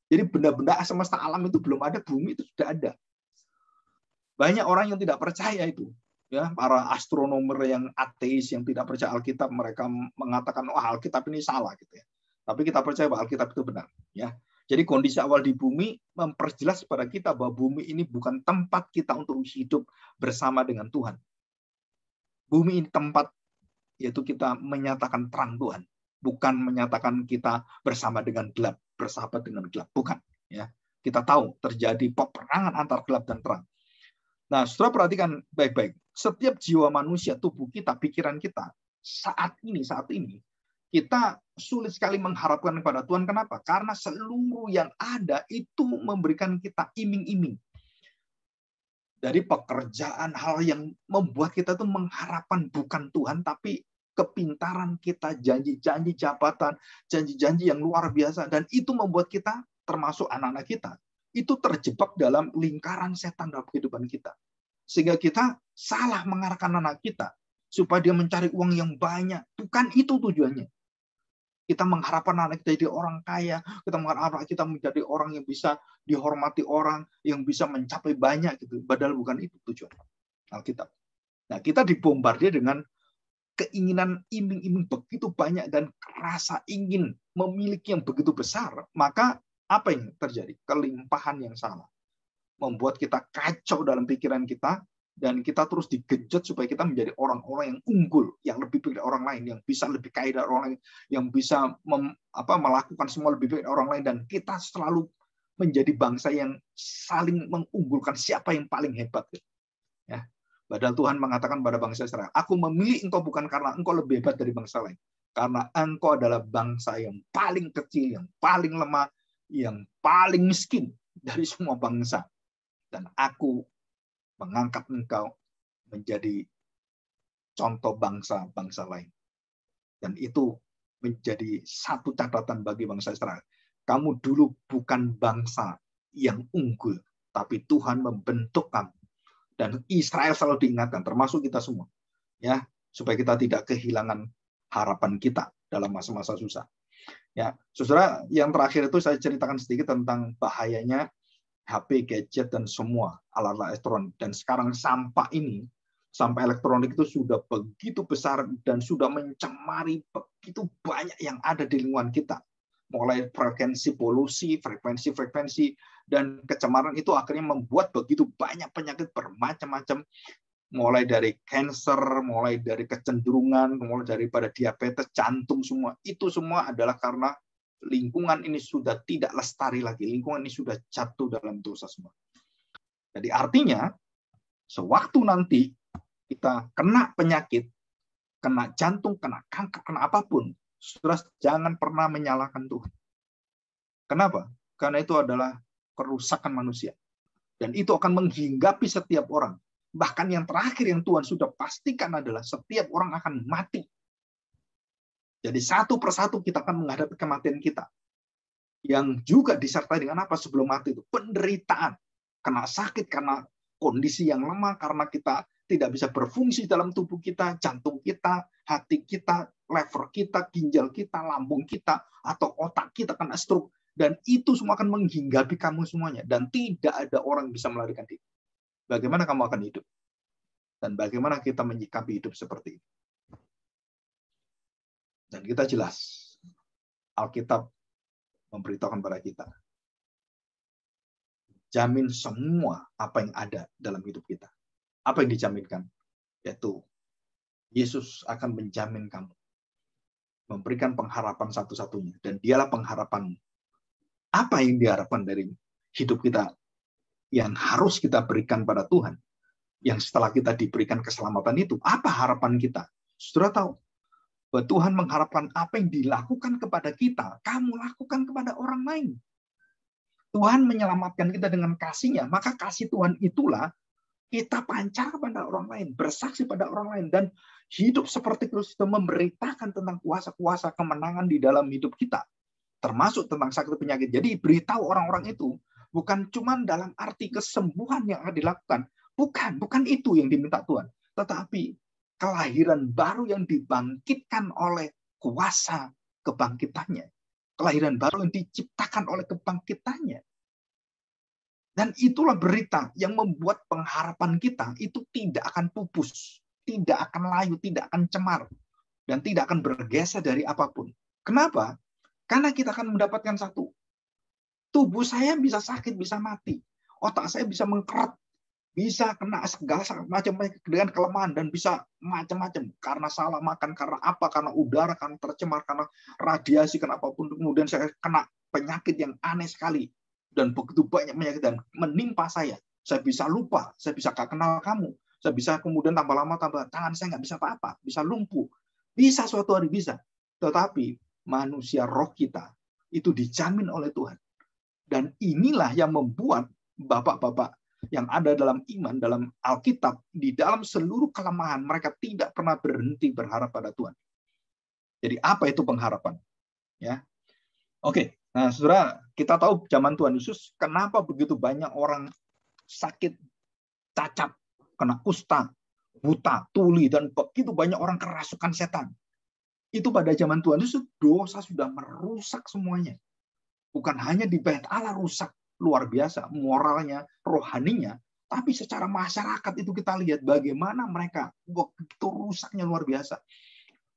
Jadi benda-benda semesta alam itu belum ada, bumi itu sudah ada. Banyak orang yang tidak percaya itu. Ya, para astronomer yang ateis yang tidak percaya Alkitab, mereka mengatakan wah Alkitab ini salah gitu ya. Tapi kita percaya bahwa Alkitab itu benar ya. Jadi kondisi awal di bumi memperjelas kepada kita bahwa bumi ini bukan tempat kita untuk hidup bersama dengan Tuhan. Bumi ini tempat yaitu kita menyatakan terang Tuhan, bukan menyatakan kita bersama dengan gelap, bersahabat dengan gelap, bukan ya. Kita tahu terjadi peperangan antar gelap dan terang. Nah, saudara perhatikan baik-baik. Setiap jiwa manusia, tubuh kita, pikiran kita, saat ini, kita sulit sekali mengharapkan kepada Tuhan. Kenapa? Karena seluruh yang ada itu memberikan kita iming-iming. Dari pekerjaan, hal yang membuat kita tuh mengharapkan bukan Tuhan, tapi kepintaran kita, janji-janji jabatan, janji-janji yang luar biasa. Dan itu membuat kita, termasuk anak-anak kita, itu terjebak dalam lingkaran setan dalam kehidupan kita. Sehingga kita salah mengarahkan anak kita supaya dia mencari uang yang banyak. Bukan itu tujuannya. Kita mengharapkan anak kita jadi orang kaya, kita mengharapkan kita menjadi orang yang bisa dihormati orang, yang bisa mencapai banyak gitu. Padahal bukan itu tujuan Alkitab. Nah, kita dibombardir dengan keinginan iming-iming begitu banyak dan rasa ingin memiliki yang begitu besar, maka apa yang terjadi? Kelimpahan yang salah. Membuat kita kacau dalam pikiran kita, dan kita terus digenjot supaya kita menjadi orang-orang yang unggul, yang lebih baik dari orang lain, yang bisa lebih kaya dari orang lain, yang bisa melakukan semua lebih baik dari orang lain, dan kita selalu menjadi bangsa yang saling mengunggulkan siapa yang paling hebat. Ya. Padahal Tuhan mengatakan pada bangsa Israel, aku memilih engkau bukan karena engkau lebih hebat dari bangsa lain, karena engkau adalah bangsa yang paling kecil, yang paling lemah, yang paling miskin dari semua bangsa. Dan aku mengangkat engkau menjadi contoh bangsa-bangsa lain. Dan itu menjadi satu catatan bagi bangsa Israel. Kamu dulu bukan bangsa yang unggul, tapi Tuhan membentuk kamu. Dan Israel selalu diingatkan, termasuk kita semua, ya, supaya kita tidak kehilangan harapan kita dalam masa-masa susah. Ya, saudara, yang terakhir itu saya ceritakan sedikit tentang bahayanya HP, gadget, dan semua alat-alat elektronik. Dan sekarang sampah elektronik itu sudah begitu besar dan sudah mencemari begitu banyak yang ada di lingkungan kita. Mulai frekuensi polusi, frekuensi, dan kecemaran itu akhirnya membuat begitu banyak penyakit bermacam-macam, mulai dari kanker, mulai dari kecenderungan, mulai daripada diabetes, jantung, semua. Itu semua adalah karena lingkungan ini sudah tidak lestari lagi. Lingkungan ini sudah jatuh dalam dosa semua. Jadi artinya, sewaktu nanti kita kena penyakit, kena jantung, kena kanker, kena apapun, saudara jangan pernah menyalahkan Tuhan. Kenapa? Karena itu adalah kerusakan manusia. Dan itu akan menghinggapi setiap orang. Bahkan yang terakhir yang Tuhan sudah pastikan adalah setiap orang akan mati. Jadi satu persatu kita akan menghadapi kematian kita. Yang juga disertai dengan apa sebelum mati itu? Penderitaan. Kena sakit karena kondisi yang lemah, karena kita tidak bisa berfungsi dalam tubuh kita, jantung kita, hati kita, lever kita, ginjal kita, lambung kita, atau otak kita kena stroke. Dan itu semua akan menghinggapi kamu semuanya. Dan tidak ada orang yang bisa melarikan diri. Bagaimana kamu akan hidup? Dan bagaimana kita menyikapi hidup seperti ini? Dan kita jelas, Alkitab memberitahukan pada kita, jamin semua apa yang ada dalam hidup kita. Apa yang dijaminkan? Yaitu Yesus akan menjamin kamu, memberikan pengharapan satu-satunya, dan dialah pengharapanmu. Apa yang diharapkan dari hidup kita yang harus kita berikan pada Tuhan? Yang setelah kita diberikan keselamatan itu, apa harapan kita? Saudara tahu bahwa Tuhan mengharapkan apa yang dilakukan kepada kita, kamu lakukan kepada orang lain. Tuhan menyelamatkan kita dengan kasih-Nya, maka kasih Tuhan itulah kita pancar kepada orang lain, bersaksi pada orang lain, dan hidup seperti Kristus memberitakan tentang kuasa-kuasa kemenangan di dalam hidup kita, termasuk tentang sakit penyakit. Jadi beritahu orang-orang itu bukan cuma dalam arti kesembuhan yang akan dilakukan, bukan itu yang diminta Tuhan, tetapi kelahiran baru yang dibangkitkan oleh kuasa kebangkitannya, kelahiran baru yang diciptakan oleh kebangkitannya. Dan itulah berita yang membuat pengharapan kita itu tidak akan pupus, tidak akan layu, tidak akan cemar, dan tidak akan bergeser dari apapun. Kenapa? Karena kita akan mendapatkan satu. Tubuh saya bisa sakit, bisa mati. Otak saya bisa mengkeret, bisa kena segala macam dengan kelemahan, dan bisa macam-macam. Karena salah makan, karena apa? Karena udara, karena tercemar, karena radiasi, karena apapun. Kemudian saya kena penyakit yang aneh sekali. Dan begitu banyak penyakit dan menimpa saya. Saya bisa lupa, saya bisa gak kenal kamu. Saya bisa kemudian tambah lama, tambah tangan saya nggak bisa apa-apa. Bisa lumpuh. Bisa suatu hari bisa. Tetapi manusia roh kita itu dijamin oleh Tuhan. Dan inilah yang membuat bapak-bapak yang ada dalam iman, dalam Alkitab, di dalam seluruh kelemahan, mereka tidak pernah berhenti berharap pada Tuhan. Jadi apa itu pengharapan? Ya, oke. Nah, saudara, kita tahu zaman Tuhan Yesus, kenapa begitu banyak orang sakit, cacat, kena kusta, buta, tuli, dan begitu banyak orang kerasukan setan. Itu pada zaman Tuhan Yesus, dosa sudah merusak semuanya. Bukan hanya di bait Allah rusak luar biasa, moralnya, rohaninya, Tapi secara masyarakat itu kita lihat bagaimana mereka begitu rusaknya luar biasa.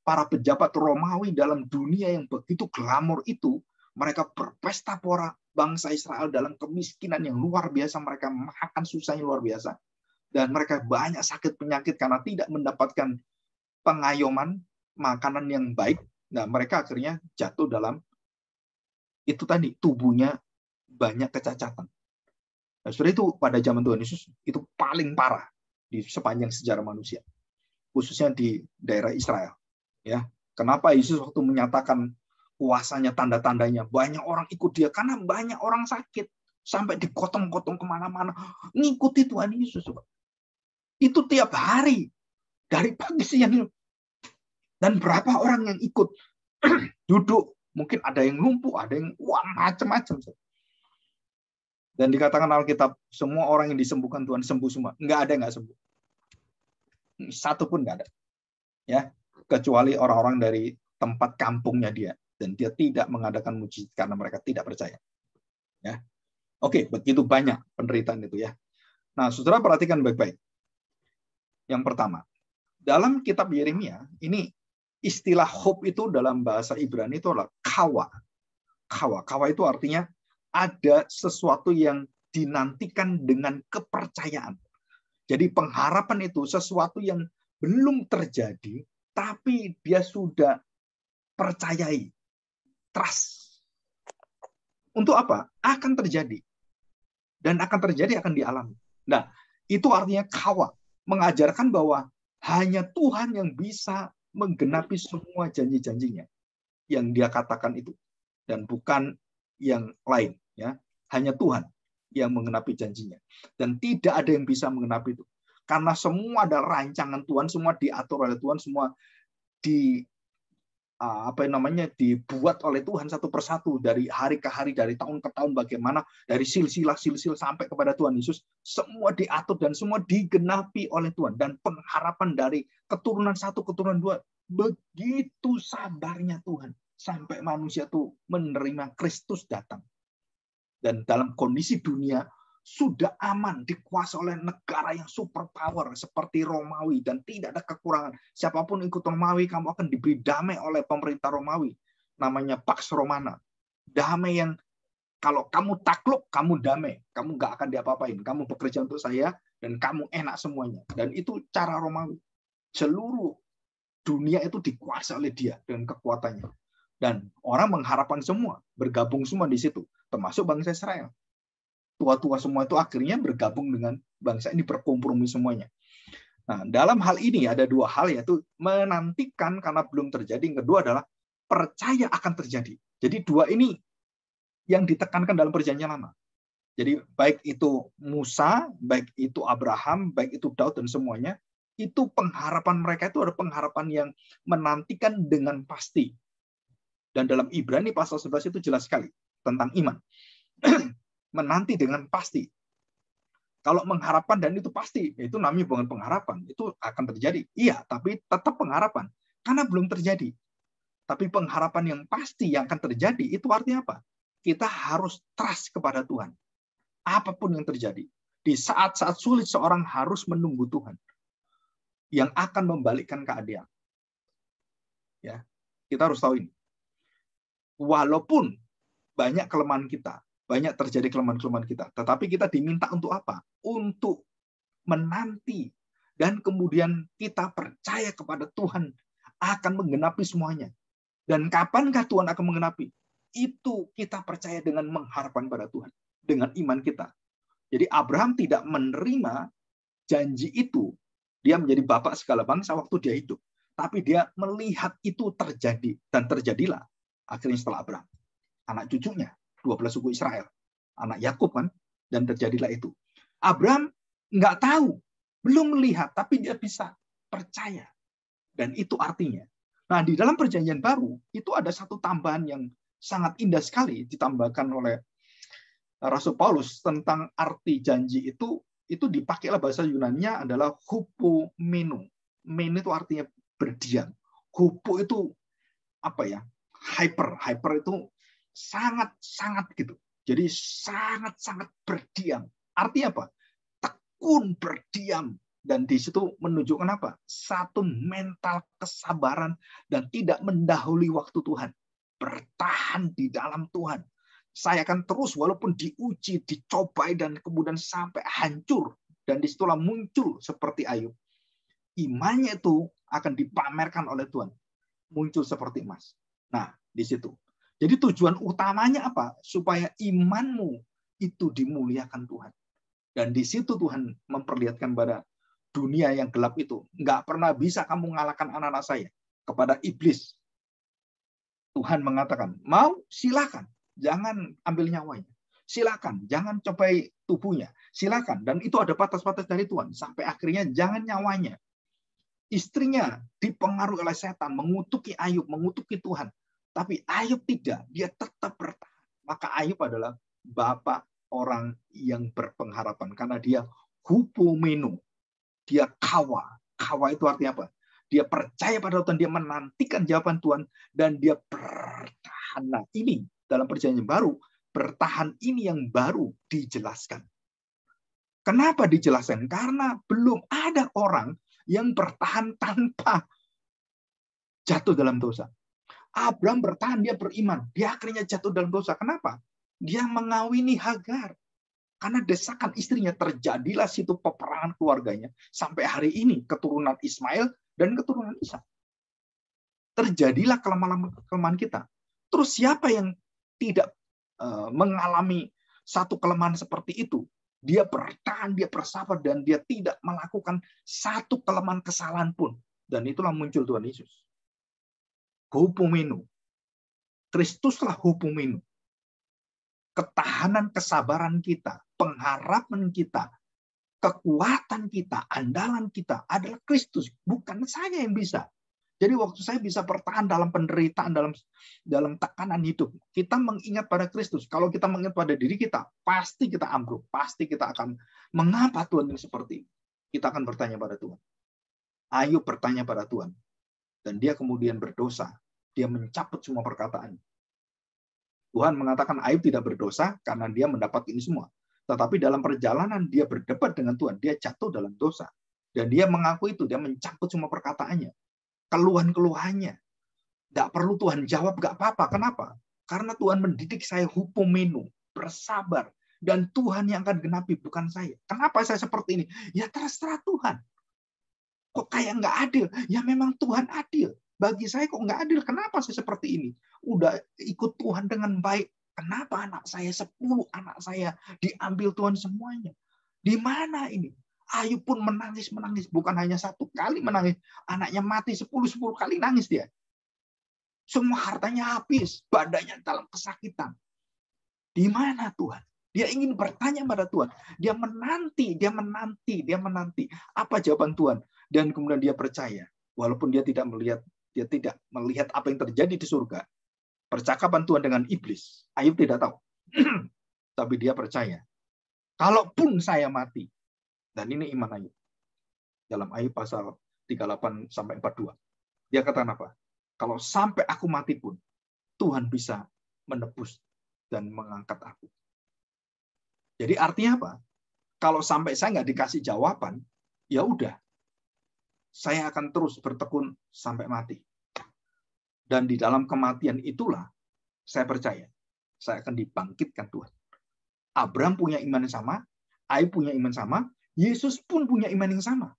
Para pejabat Romawi dalam dunia yang begitu glamor itu, mereka berpesta pora bangsa Israel dalam kemiskinan yang luar biasa. Mereka makan susahnya luar biasa. Dan mereka banyak sakit penyakit karena tidak mendapatkan pengayoman, makanan yang baik. Nah, mereka akhirnya jatuh dalam itu tadi, tubuhnya banyak kecacatan. Nah, seperti itu pada zaman Tuhan Yesus itu paling parah di sepanjang sejarah manusia, khususnya di daerah Israel. Ya, kenapa Yesus waktu menyatakan kuasanya, tanda-tandanya, banyak orang ikut dia karena banyak orang sakit sampai dikotong-kotong kemana-mana ngikuti Tuhan Yesus. Itu tiap hari dari pagi siang. Dan berapa orang yang ikut duduk, mungkin ada yang lumpuh, ada yang macam-macam. Dan dikatakan Alkitab, semua orang yang disembuhkan Tuhan sembuh semua. Nggak ada yang nggak sembuh. Satu pun nggak ada. Ya, kecuali orang-orang dari tempat kampungnya dia. Dan dia tidak mengadakan mujizat karena mereka tidak percaya. Ya, oke, begitu banyak penderitaan itu ya. Nah, saudara perhatikan baik-baik. Yang pertama, dalam kitab Yeremia, ini istilah hope itu dalam bahasa Ibrani itu adalah kawa. Kawa itu artinya ada sesuatu yang dinantikan dengan kepercayaan. Jadi pengharapan itu sesuatu yang belum terjadi, tapi dia sudah percayai. Trust. Untuk apa? Akan terjadi. Dan akan terjadi, akan dialami. Nah, itu artinya kawa. Mengajarkan bahwa hanya Tuhan yang bisa menggenapi semua janji-janjinya yang dia katakan itu. Dan bukan yang lain. Ya, hanya Tuhan yang menggenapi janjinya, dan tidak ada yang bisa menggenapi itu, karena semua adalah rancangan Tuhan, semua diatur oleh Tuhan, semua dibuat oleh Tuhan satu persatu dari hari ke hari, dari tahun ke tahun, bagaimana dari silsilah sampai kepada Tuhan Yesus, semua diatur dan semua digenapi oleh Tuhan. Dan pengharapan dari keturunan satu, keturunan dua, begitu sabarnya Tuhan sampai manusia itu menerima Kristus datang. Dan dalam kondisi dunia sudah aman, dikuasai oleh negara yang superpower seperti Romawi, dan tidak ada kekurangan. Siapapun ikut Romawi, kamu akan diberi damai oleh pemerintah Romawi. Namanya Pax Romana. Damai yang kalau kamu takluk, kamu damai. Kamu nggak akan diapa-apain. Kamu bekerja untuk saya, dan kamu enak semuanya. Dan itu cara Romawi. Seluruh dunia itu dikuasai oleh dia dengan kekuatannya. Dan orang mengharapkan semua, bergabung semua di situ. Termasuk bangsa Israel. Tua-tua semua itu akhirnya bergabung dengan bangsa ini, berkompromi semuanya. Nah, dalam hal ini ada dua hal, yaitu menantikan karena belum terjadi. Yang kedua adalah percaya akan terjadi. Jadi dua ini yang ditekankan dalam perjanjian lama. Jadi baik itu Musa, baik itu Abraham, baik itu Daud dan semuanya, itu pengharapan mereka itu ada pengharapan yang menantikan dengan pasti. Dan dalam Ibrani pasal 11 itu jelas sekali tentang iman. Menanti dengan pasti. Kalau mengharapkan dan itu pasti, itu namanya bukan pengharapan. Itu akan terjadi. Iya, tapi tetap pengharapan. Karena belum terjadi. Tapi pengharapan yang pasti yang akan terjadi, itu artinya apa? Kita harus trust kepada Tuhan. Apapun yang terjadi. Di saat-saat sulit, seorang harus menunggu Tuhan. Yang akan membalikkan keadaan. Ya, kita harus tahu ini. Walaupun banyak kelemahan kita, banyak terjadi kelemahan-kelemahan kita, tetapi kita diminta untuk apa? Untuk menanti, dan kemudian kita percaya kepada Tuhan akan menggenapi semuanya. Dan kapankah Tuhan akan menggenapi? Itu kita percaya dengan mengharapkan pada Tuhan, dengan iman kita. Jadi Abraham tidak menerima janji itu, dia menjadi bapak segala bangsa waktu dia hidup. Tapi dia melihat itu terjadi, dan terjadilah akhirnya setelah Abraham. Anak cucunya, 12 suku Israel. Anak Yakub kan, dan terjadilah itu. Abraham nggak tahu, belum melihat, tapi dia bisa percaya. Dan itu artinya. Nah, di dalam perjanjian baru, itu ada satu tambahan yang sangat indah sekali, ditambahkan oleh Rasul Paulus tentang arti janji itu dipakailah bahasa Yunani-nya adalah hupomeno. Meno itu artinya berdiam. Hupo itu apa ya? Hyper itu sangat gitu. Jadi sangat berdiam. Artinya apa? tekun berdiam. Dan di situ menunjukkan apa? Satu mental kesabaran dan tidak mendahului waktu Tuhan. Bertahan di dalam Tuhan. Saya akan terus walaupun diuji, dicobai, dan kemudian sampai hancur. Dan disitulah muncul seperti Ayub. Imannya itu akan dipamerkan oleh Tuhan. Muncul seperti emas. Nah, di situ. Jadi tujuan utamanya apa? Supaya imanmu itu dimuliakan Tuhan. Dan di situ Tuhan memperlihatkan pada dunia yang gelap itu. Nggak pernah bisa kamu mengalahkan anak-anak saya. Kepada iblis. Tuhan mengatakan, mau silakan. Jangan ambil nyawanya. Silakan. Jangan cobai tubuhnya. Silakan. Dan itu ada batas-batas dari Tuhan. Sampai akhirnya jangan nyawanya. Istrinya dipengaruhi oleh setan. Mengutuki Ayub. Mengutuki Tuhan. Tapi Ayub tidak. Dia tetap bertahan. Maka Ayub adalah bapak orang yang berpengharapan. Karena dia hupomeno. Dia kawa. Kawa itu artinya apa? Dia percaya pada Tuhan. Dia menantikan jawaban Tuhan. Dan dia bertahan. Nah, ini dalam perjanjian baru. Bertahan ini yang baru dijelaskan. Kenapa dijelaskan? Karena belum ada orang yang bertahan tanpa jatuh dalam dosa. Abraham bertahan, dia beriman. Dia akhirnya jatuh dalam dosa. Kenapa? Dia mengawini Hagar. Karena desakan istrinya, terjadilah situ peperangan keluarganya. Sampai hari ini keturunan Ismail dan keturunan Ishak. Terjadilah kelemahan kita. Terus siapa yang tidak mengalami satu kelemahan seperti itu? Dia bertahan, dia bersabar, dan dia tidak melakukan satu kelemahan kesalahan pun. Dan itulah muncul Tuhan Yesus. Hupomeno. Kristuslah hupomeno. Ketahanan kesabaran kita, pengharapan kita, kekuatan kita, andalan kita adalah Kristus. Bukan saya yang bisa. Jadi waktu saya bisa bertahan dalam penderitaan, dalam tekanan hidup, kita mengingat pada Kristus. Kalau kita mengingat pada diri kita, pasti kita ambruk. Pasti kita akan, mengapa Tuhan ini seperti ini? Kita akan bertanya pada Tuhan. Ayub bertanya pada Tuhan. Dan dia kemudian berdosa. Dia mencabut semua perkataan. Tuhan mengatakan Ayub tidak berdosa karena dia mendapat ini semua. Tetapi dalam perjalanan dia berdebat dengan Tuhan. Dia jatuh dalam dosa. Dan dia mengaku itu. Dia mencabut semua perkataannya. Keluhan-keluhannya. Tidak perlu Tuhan jawab, nggak apa-apa. Kenapa? Karena Tuhan mendidik saya hupomeno, bersabar. Dan Tuhan yang akan genapi, bukan saya. Kenapa saya seperti ini? Ya terserah Tuhan. Kok kayak nggak adil? Ya memang Tuhan adil. Bagi saya kok nggak adil. Kenapa saya seperti ini? Udah ikut Tuhan dengan baik. Kenapa anak saya 10 anak saya diambil Tuhan semuanya? Di mana ini? Ayub pun menangis. Bukan hanya satu kali menangis. Anaknya mati 10 kali nangis dia. Semua hartanya habis. Badannya dalam kesakitan. Di mana Tuhan? Dia ingin bertanya pada Tuhan. Dia menanti. Apa jawaban Tuhan? Dan kemudian dia percaya. Walaupun dia tidak melihat apa yang terjadi di surga. Percakapan Tuhan dengan iblis. Ayub tidak tahu. Tapi dia percaya. Kalaupun saya mati. Dan ini iman Ayub. Dalam Ayub pasal 38-42. Dia katakan apa? Kalau sampai aku mati pun, Tuhan bisa menebus dan mengangkat aku. Jadi artinya apa? Kalau sampai saya nggak dikasih jawaban, ya udah. Saya akan terus bertekun sampai mati. Dan di dalam kematian itulah, saya percaya, saya akan dibangkitkan Tuhan. Abraham punya iman yang sama, Ayub punya iman sama, Yesus pun punya iman yang sama.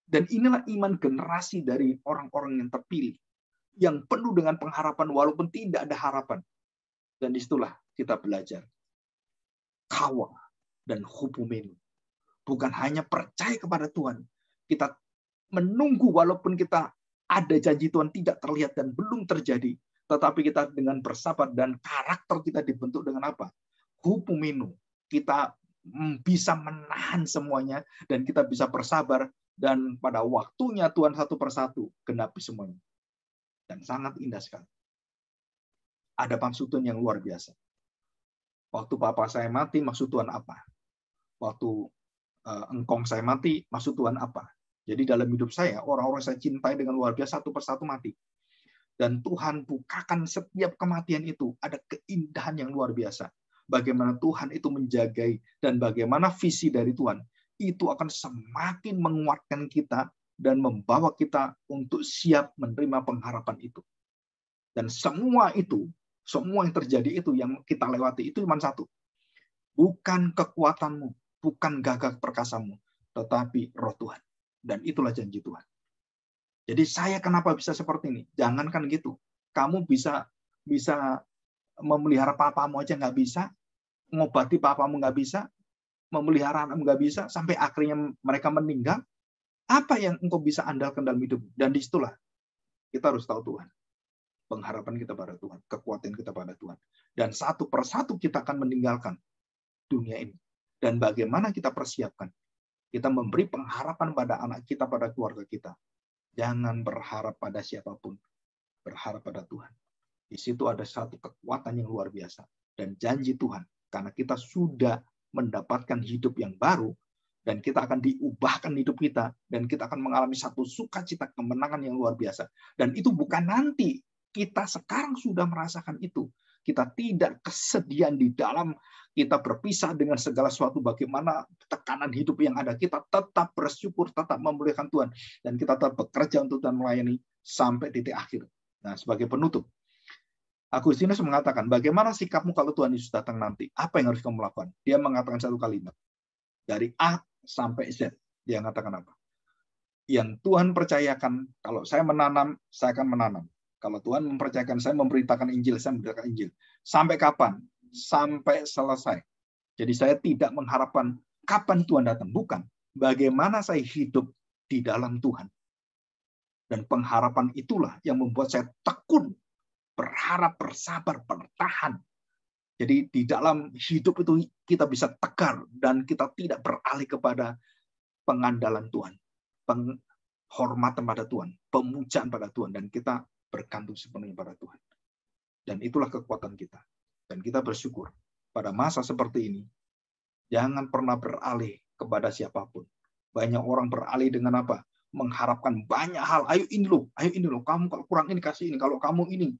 Dan inilah iman generasi dari orang-orang yang terpilih. Yang penuh dengan pengharapan walaupun tidak ada harapan. Dan disitulah kita belajar. Kawa dan hupomeno. Bukan hanya percaya kepada Tuhan. Kita menunggu walaupun kita ada janji Tuhan tidak terlihat dan belum terjadi. Tetapi kita dengan bersabar dan karakter kita dibentuk dengan apa? Hupomeno. Kita bisa menahan semuanya dan kita bisa bersabar dan pada waktunya Tuhan satu persatu genapi semuanya. Dan sangat indah sekali. Ada maksud Tuhan yang luar biasa. Waktu papa saya mati, maksud Tuhan apa? Waktu engkong saya mati, maksud Tuhan apa? Jadi dalam hidup saya, orang-orang saya cintai dengan luar biasa, satu persatu mati. Dan Tuhan bukakan setiap kematian itu, ada keindahan yang luar biasa. Bagaimana Tuhan itu menjagai, dan bagaimana visi dari Tuhan, itu akan semakin menguatkan kita dan membawa kita untuk siap menerima pengharapan itu. Dan semua yang terjadi itu, yang kita lewati itu cuma satu. Bukan kekuatanmu, bukan gagah perkasamu, tetapi Roh Tuhan. Dan itulah janji Tuhan. Jadi saya kenapa bisa seperti ini? Jangankan gitu. Kamu bisa memelihara papamu aja nggak bisa, ngobati papamu nggak bisa, memelihara anakmu nggak bisa, sampai akhirnya mereka meninggal. Apa yang engkau bisa andalkan dalam hidup? Dan disitulah kita harus tahu Tuhan. Pengharapan kita pada Tuhan, kekuatan kita pada Tuhan. Dan satu persatu kita akan meninggalkan dunia ini. Dan bagaimana kita persiapkan? Kita memberi pengharapan pada anak kita, pada keluarga kita. Jangan berharap pada siapapun. Berharap pada Tuhan. Di situ ada satu kekuatan yang luar biasa. Dan janji Tuhan. Karena kita sudah mendapatkan hidup yang baru. Dan kita akan diubahkan hidup kita. Dan kita akan mengalami satu sukacita kemenangan yang luar biasa. Dan itu bukan nanti. Kita sekarang sudah merasakan itu. Kita tidak kesedihan di dalam kita berpisah dengan segala sesuatu, bagaimana tekanan hidup yang ada. Kita tetap bersyukur, tetap memuliakan Tuhan. Dan kita tetap bekerja untuk Tuhan melayani sampai titik akhir. Nah, sebagai penutup, Agustinus mengatakan, bagaimana sikapmu kalau Tuhan Yesus datang nanti? Apa yang harus kamu lakukan? Dia mengatakan satu kalimat. Dari A sampai Z. Dia mengatakan apa? Yang Tuhan percayakan, kalau saya menanam, saya akan menanam. Kalau Tuhan mempercayakan saya memberitakan Injil, saya memberitakan Injil. Sampai kapan? Sampai selesai. Jadi saya tidak mengharapkan kapan Tuhan datang. Bukan. Bagaimana saya hidup di dalam Tuhan. Dan pengharapan itulah yang membuat saya tekun. Berharap, bersabar, bertahan. Jadi di dalam hidup itu kita bisa tegar. Dan kita tidak beralih kepada pengandalan Tuhan. Penghormatan pada Tuhan. Pemujaan pada Tuhan. Dan kita bergantung sepenuhnya pada Tuhan. Dan itulah kekuatan kita. Dan kita bersyukur pada masa seperti ini, jangan pernah beralih kepada siapapun. Banyak orang beralih dengan apa? Mengharapkan banyak hal. Ayo ini loh, kamu kalau kurang ini kasih ini, kalau kamu ini.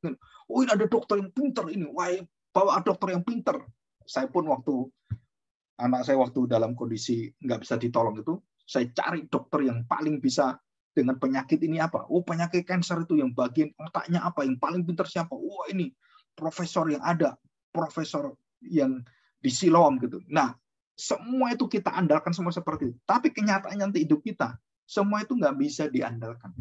Oh, ini ada dokter yang pinter ini. Wah, bawa dokter yang pinter. Saya pun anak saya waktu dalam kondisi nggak bisa ditolong itu, saya cari dokter yang paling bisa dengan penyakit ini apa? Oh, penyakit kanker itu yang bagian otaknya apa? Yang paling pintar siapa? Oh, ini profesor yang ada, profesor yang di Siloam gitu. Nah, semua itu kita andalkan semua seperti itu. Tapi kenyataannya nanti hidup kita, semua itu nggak bisa diandalkan.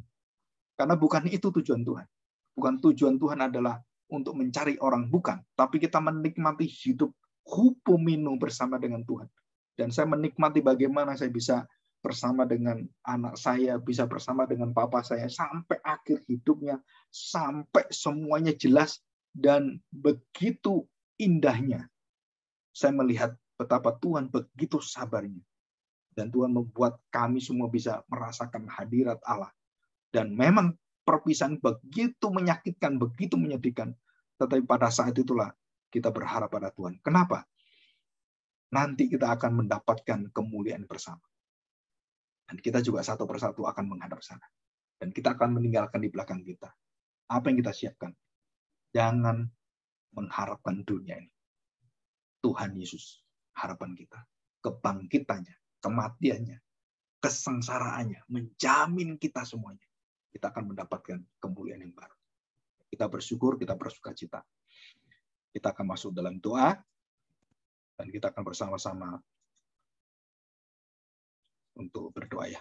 Karena bukan itu tujuan Tuhan. Bukan tujuan Tuhan adalah untuk mencari orang, bukan. Tapi kita menikmati hidup hupomino bersama dengan Tuhan. Dan saya menikmati bagaimana saya bisa bersama dengan anak saya, bisa bersama dengan papa saya, sampai akhir hidupnya, sampai semuanya jelas, dan begitu indahnya. Saya melihat betapa Tuhan begitu sabarnya. Dan Tuhan membuat kami semua bisa merasakan hadirat Allah. Dan memang perpisahan begitu menyakitkan, begitu menyedihkan. Tetapi pada saat itulah kita berharap pada Tuhan. Kenapa? Nanti kita akan mendapatkan kemuliaan bersama. Dan kita juga satu persatu akan menghadap sana. Dan kita akan meninggalkan di belakang kita. Apa yang kita siapkan? Jangan mengharapkan dunia ini. Tuhan Yesus, harapan kita. Kebangkitannya, kematiannya, kesengsaraannya, menjamin kita semuanya. Kita akan mendapatkan kemuliaan yang baru. Kita bersyukur, kita bersukacita. Kita akan masuk dalam doa. Dan kita akan bersama-sama untuk berdoa ya.